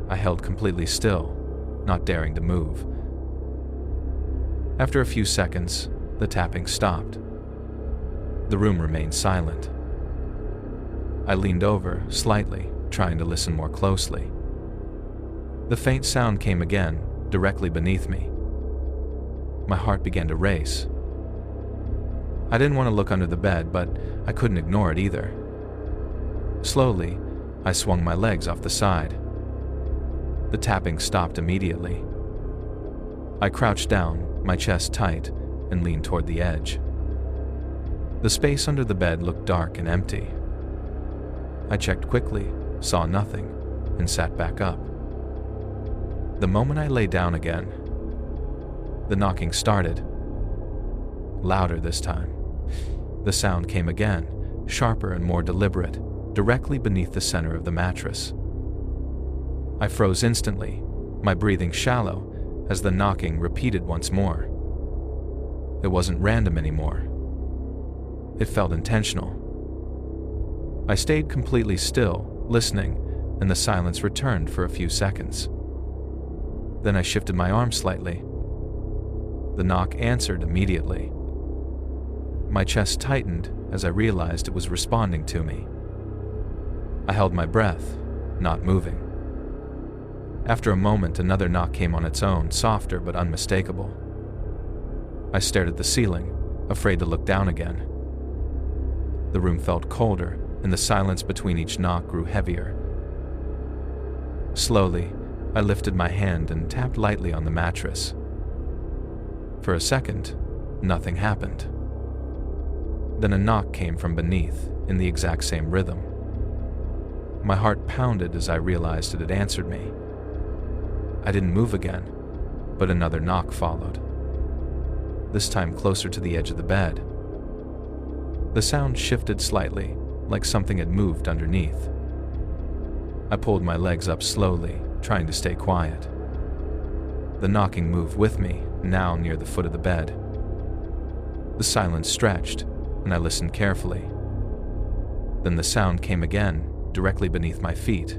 I held completely still, not daring to move. After a few seconds, the tapping stopped. The room remained silent. I leaned over slightly, trying to listen more closely. The faint sound came again, directly beneath me. My heart began to race. I didn't want to look under the bed, but I couldn't ignore it either. Slowly, I swung my legs off the side. The tapping stopped immediately. I crouched down, my chest tight, and leaned toward the edge. The space under the bed looked dark and empty. I checked quickly, saw nothing, and sat back up. The moment I lay down again, the knocking started. Louder this time. The sound came again, sharper and more deliberate, directly beneath the center of the mattress. I froze instantly, my breathing shallow, as the knocking repeated once more. It wasn't random anymore. It felt intentional. I stayed completely still, listening, and the silence returned for a few seconds. Then I shifted my arm slightly. The knock answered immediately. My chest tightened as I realized it was responding to me. I held my breath, not moving. After a moment, another knock came on its own, softer but unmistakable. I stared at the ceiling, afraid to look down again. The room felt colder, and the silence between each knock grew heavier. Slowly, I lifted my hand and tapped lightly on the mattress. For a second, nothing happened. Then a knock came from beneath, in the exact same rhythm. My heart pounded as I realized it had answered me. I didn't move again, but another knock followed. This time closer to the edge of the bed. The sound shifted slightly, like something had moved underneath. I pulled my legs up slowly, trying to stay quiet. The knocking moved with me, now near the foot of the bed. The silence stretched, and I listened carefully. Then the sound came again, directly beneath my feet.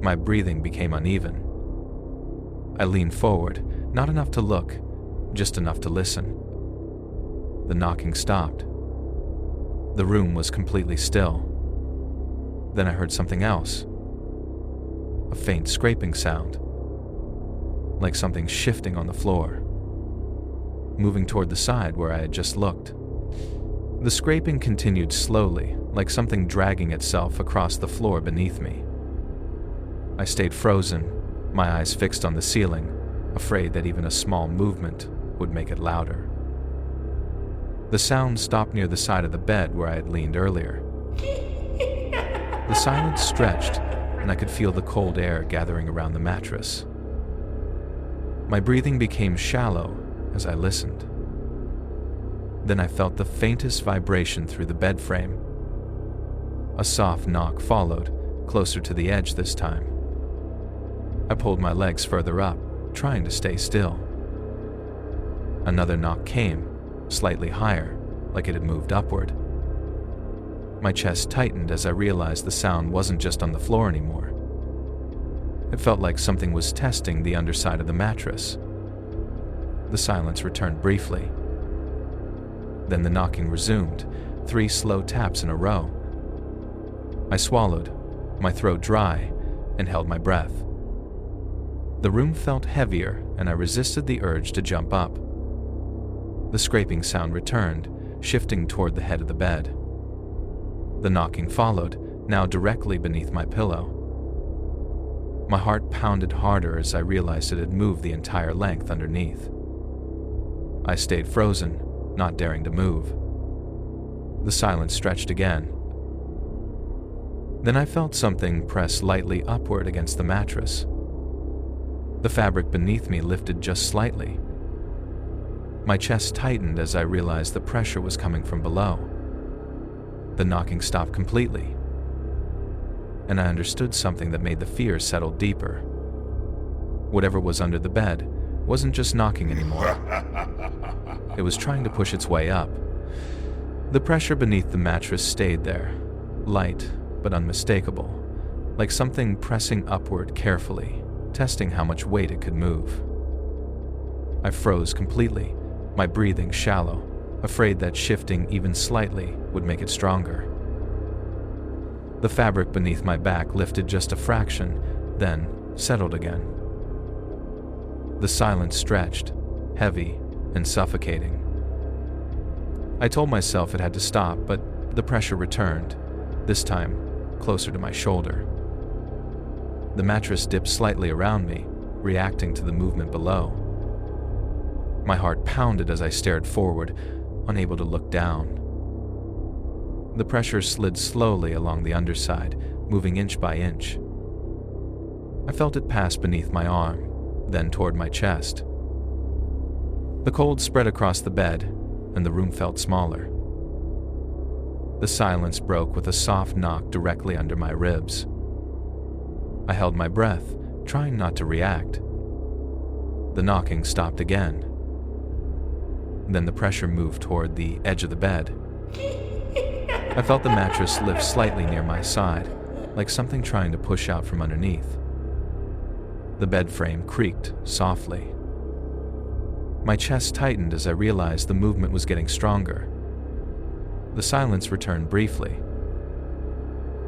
My breathing became uneven. I leaned forward, not enough to look, just enough to listen. The knocking stopped. The room was completely still. Then I heard something else. A faint scraping sound, like something shifting on the floor, moving toward the side where I had just looked. The scraping continued slowly, like something dragging itself across the floor beneath me. I stayed frozen, my eyes fixed on the ceiling, afraid that even a small movement would make it louder. The sound stopped near the side of the bed where I had leaned earlier. The silence stretched, and I could feel the cold air gathering around the mattress. My breathing became shallow as I listened. Then I felt the faintest vibration through the bed frame. A soft knock followed, closer to the edge this time. I pulled my legs further up, trying to stay still. Another knock came, slightly higher, like it had moved upward. My chest tightened as I realized the sound wasn't just on the floor anymore. It felt like something was testing the underside of the mattress. The silence returned briefly. Then the knocking resumed, 3 slow taps in a row. I swallowed, my throat dry, and held my breath. The room felt heavier, and I resisted the urge to jump up. The scraping sound returned, shifting toward the head of the bed. The knocking followed, now directly beneath my pillow. My heart pounded harder as I realized it had moved the entire length underneath. I stayed frozen, not daring to move. The silence stretched again. Then I felt something press lightly upward against the mattress. The fabric beneath me lifted just slightly. My chest tightened as I realized the pressure was coming from below. The knocking stopped completely, and I understood something that made the fear settle deeper. Whatever was under the bed wasn't just knocking anymore. It was trying to push its way up. The pressure beneath the mattress stayed there, light but unmistakable, like something pressing upward carefully, testing how much weight it could move. I froze completely, my breathing shallow, afraid that shifting even slightly would make it stronger. The fabric beneath my back lifted just a fraction, then settled again. The silence stretched, heavy and suffocating. I told myself it had to stop, but the pressure returned, this time closer to my shoulder. The mattress dipped slightly around me, reacting to the movement below. My heart pounded as I stared forward, unable to look down. The pressure slid slowly along the underside, moving inch by inch. I felt it pass beneath my arm, then toward my chest. The cold spread across the bed, and the room felt smaller. The silence broke with a soft knock directly under my ribs. I held my breath, trying not to react. The knocking stopped again. Then the pressure moved toward the edge of the bed. I felt the mattress lift slightly near my side, like something trying to push out from underneath. The bed frame creaked softly. My chest tightened as I realized the movement was getting stronger. The silence returned briefly.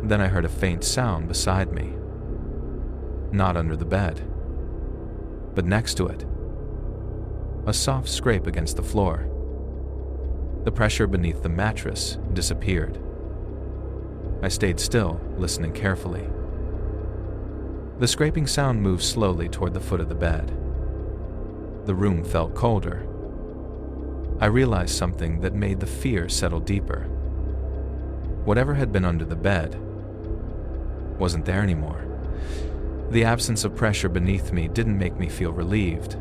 Then I heard a faint sound beside me. Not under the bed, but next to it. A soft scrape against the floor. The pressure beneath the mattress disappeared. I stayed still, listening carefully. The scraping sound moved slowly toward the foot of the bed. The room felt colder. I realized something that made the fear settle deeper. Whatever had been under the bed wasn't there anymore. The absence of pressure beneath me didn't make me feel relieved.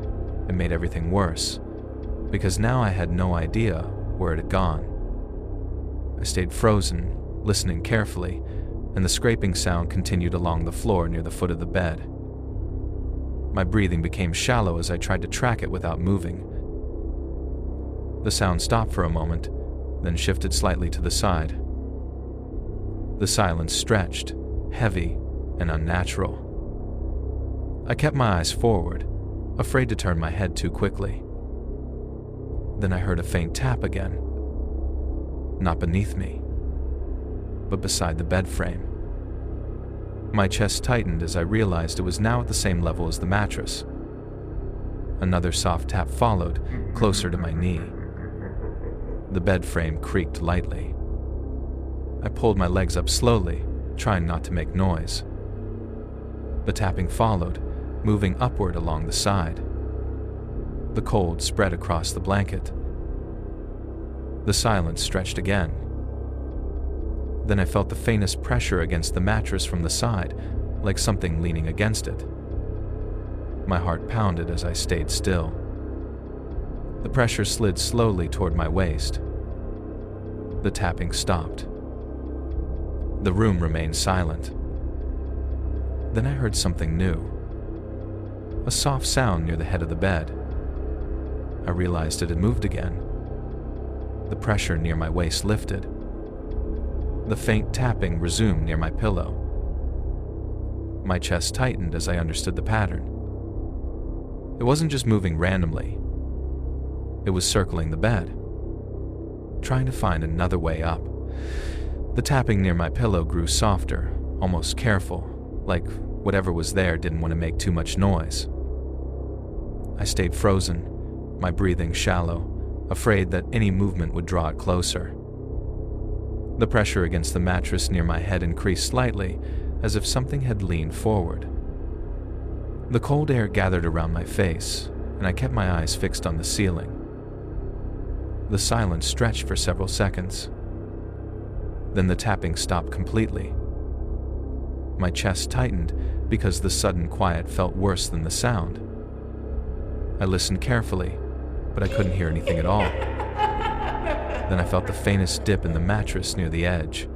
It made everything worse, because now I had no idea where it had gone. I stayed frozen, listening carefully, and the scraping sound continued along the floor near the foot of the bed. My breathing became shallow as I tried to track it without moving. The sound stopped for a moment, then shifted slightly to the side. The silence stretched, heavy and unnatural. I kept my eyes forward, afraid to turn my head too quickly. Then I heard a faint tap again. Not beneath me, but beside the bed frame. My chest tightened as I realized it was now at the same level as the mattress. Another soft tap followed, closer to my knee. The bed frame creaked lightly. I pulled my legs up slowly, trying not to make noise. The tapping followed, moving upward along the side. The cold spread across the blanket. The silence stretched again. Then I felt the faintest pressure against the mattress from the side, like something leaning against it. My heart pounded as I stayed still. The pressure slid slowly toward my waist. The tapping stopped. The room remained silent. Then I heard something new. A soft sound near the head of the bed. I realized it had moved again. The pressure near my waist lifted. The faint tapping resumed near my pillow. My chest tightened as I understood the pattern. It wasn't just moving randomly. It was circling the bed, trying to find another way up. The tapping near my pillow grew softer, almost careful, like whatever was there didn't want to make too much noise. I stayed frozen, my breathing shallow, afraid that any movement would draw it closer. The pressure against the mattress near my head increased slightly, as if something had leaned forward. The cold air gathered around my face, and I kept my eyes fixed on the ceiling. The silence stretched for several seconds. Then the tapping stopped completely. My chest tightened because the sudden quiet felt worse than the sound. I listened carefully, but I couldn't hear anything at all. Then I felt the faintest dip in the mattress near the edge.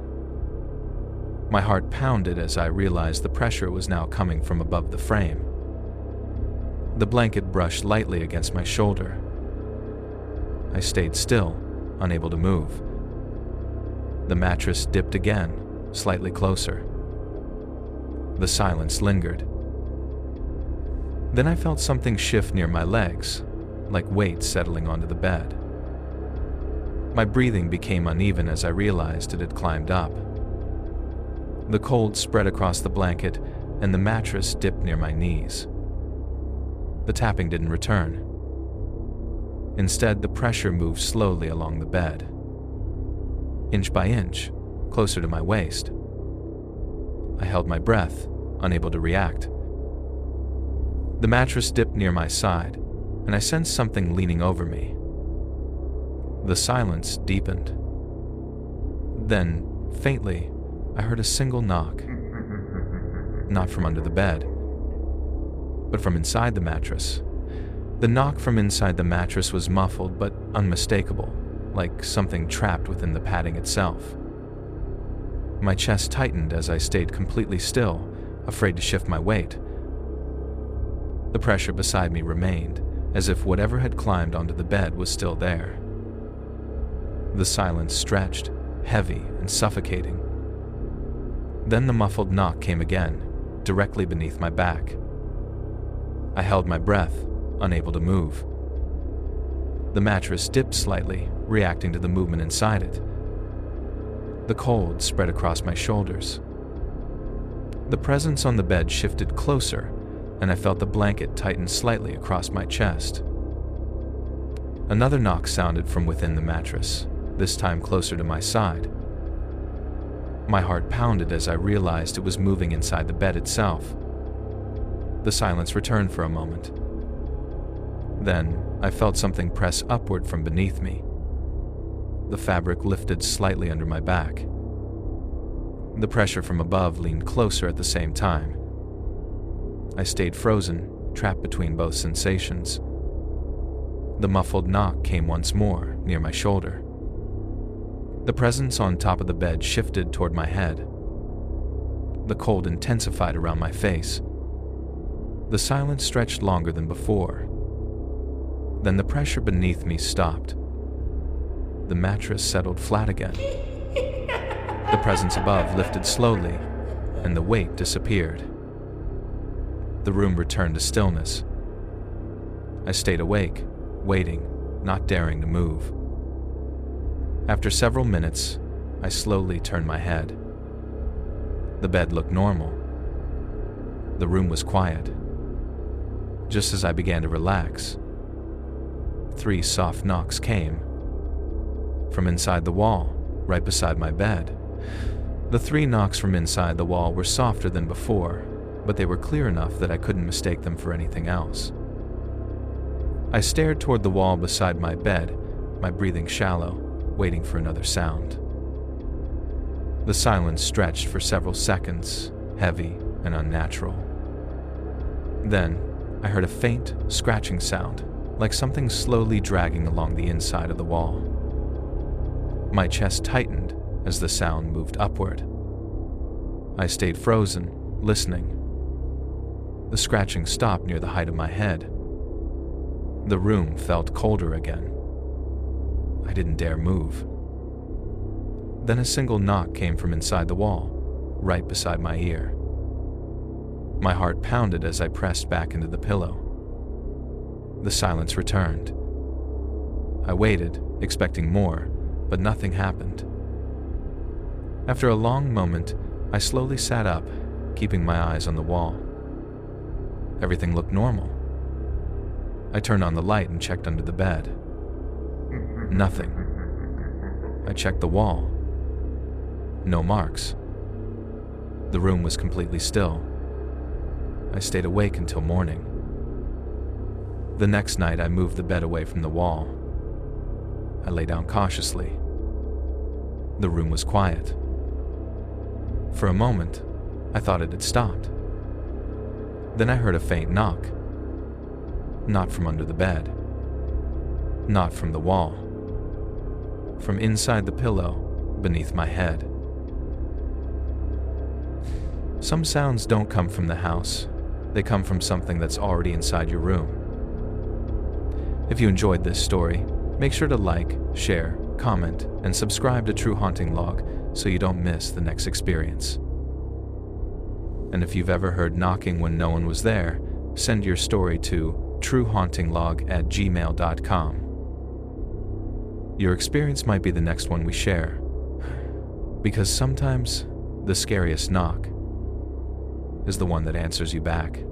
My heart pounded as I realized the pressure was now coming from above the frame. The blanket brushed lightly against my shoulder. I stayed still, unable to move. The mattress dipped again, slightly closer. The silence lingered. Then I felt something shift near my legs, like weight settling onto the bed. My breathing became uneven as I realized it had climbed up. The cold spread across the blanket, and the mattress dipped near my knees. The tapping didn't return. Instead, the pressure moved slowly along the bed. Inch by inch, closer to my waist. I held my breath, unable to react. The mattress dipped near my side, and I sensed something leaning over me. The silence deepened. Then, faintly, I heard a single knock. Not from under the bed, but from inside the mattress. The knock from inside the mattress was muffled but unmistakable, like something trapped within the padding itself. My chest tightened as I stayed completely still, afraid to shift my weight. The pressure beside me remained, as if whatever had climbed onto the bed was still there. The silence stretched, heavy and suffocating. Then the muffled knock came again, directly beneath my back. I held my breath, unable to move. The mattress dipped slightly, reacting to the movement inside it. The cold spread across my shoulders. The presence on the bed shifted closer, and I felt the blanket tighten slightly across my chest. Another knock sounded from within the mattress, this time closer to my side. My heart pounded as I realized it was moving inside the bed itself. The silence returned for a moment. Then, I felt something press upward from beneath me. The fabric lifted slightly under my back. The pressure from above leaned closer at the same time. I stayed frozen, trapped between both sensations. The muffled knock came once more, near my shoulder. The presence on top of the bed shifted toward my head. The cold intensified around my face. The silence stretched longer than before. Then the pressure beneath me stopped. The mattress settled flat again. The presence above lifted slowly, and the weight disappeared. The room returned to stillness. I stayed awake, waiting, not daring to move. After several minutes, I slowly turned my head. The bed looked normal. The room was quiet. Just as I began to relax, 3 soft knocks came. From inside the wall, right beside my bed. The 3 knocks from inside the wall were softer than before, but they were clear enough that I couldn't mistake them for anything else. I stared toward the wall beside my bed, my breathing shallow, waiting for another sound. The silence stretched for several seconds, heavy and unnatural. Then, I heard a faint, scratching sound, like something slowly dragging along the inside of the wall. My chest tightened as the sound moved upward. I stayed frozen, listening. The scratching stopped near the height of my head. The room felt colder again. I didn't dare move. Then a single knock came from inside the wall, right beside my ear. My heart pounded as I pressed back into the pillow. The silence returned. I waited, expecting more, but nothing happened. After a long moment, I slowly sat up, keeping my eyes on the wall. Everything looked normal. I turned on the light and checked under the bed. Nothing. I checked the wall. No marks. The room was completely still. I stayed awake until morning. The next night, I moved the bed away from the wall. I lay down cautiously. The room was quiet. For a moment, I thought it had stopped. Then I heard a faint knock. Not from under the bed. Not from the wall. From inside the pillow, beneath my head. Some sounds don't come from the house. They come from something that's already inside your room. If you enjoyed this story, make sure to like, share, comment, and subscribe to True Haunting Log so you don't miss the next experience. And if you've ever heard knocking when no one was there, send your story to truehauntinglog@gmail.com. Your experience might be the next one we share, because sometimes the scariest knock is the one that answers you back.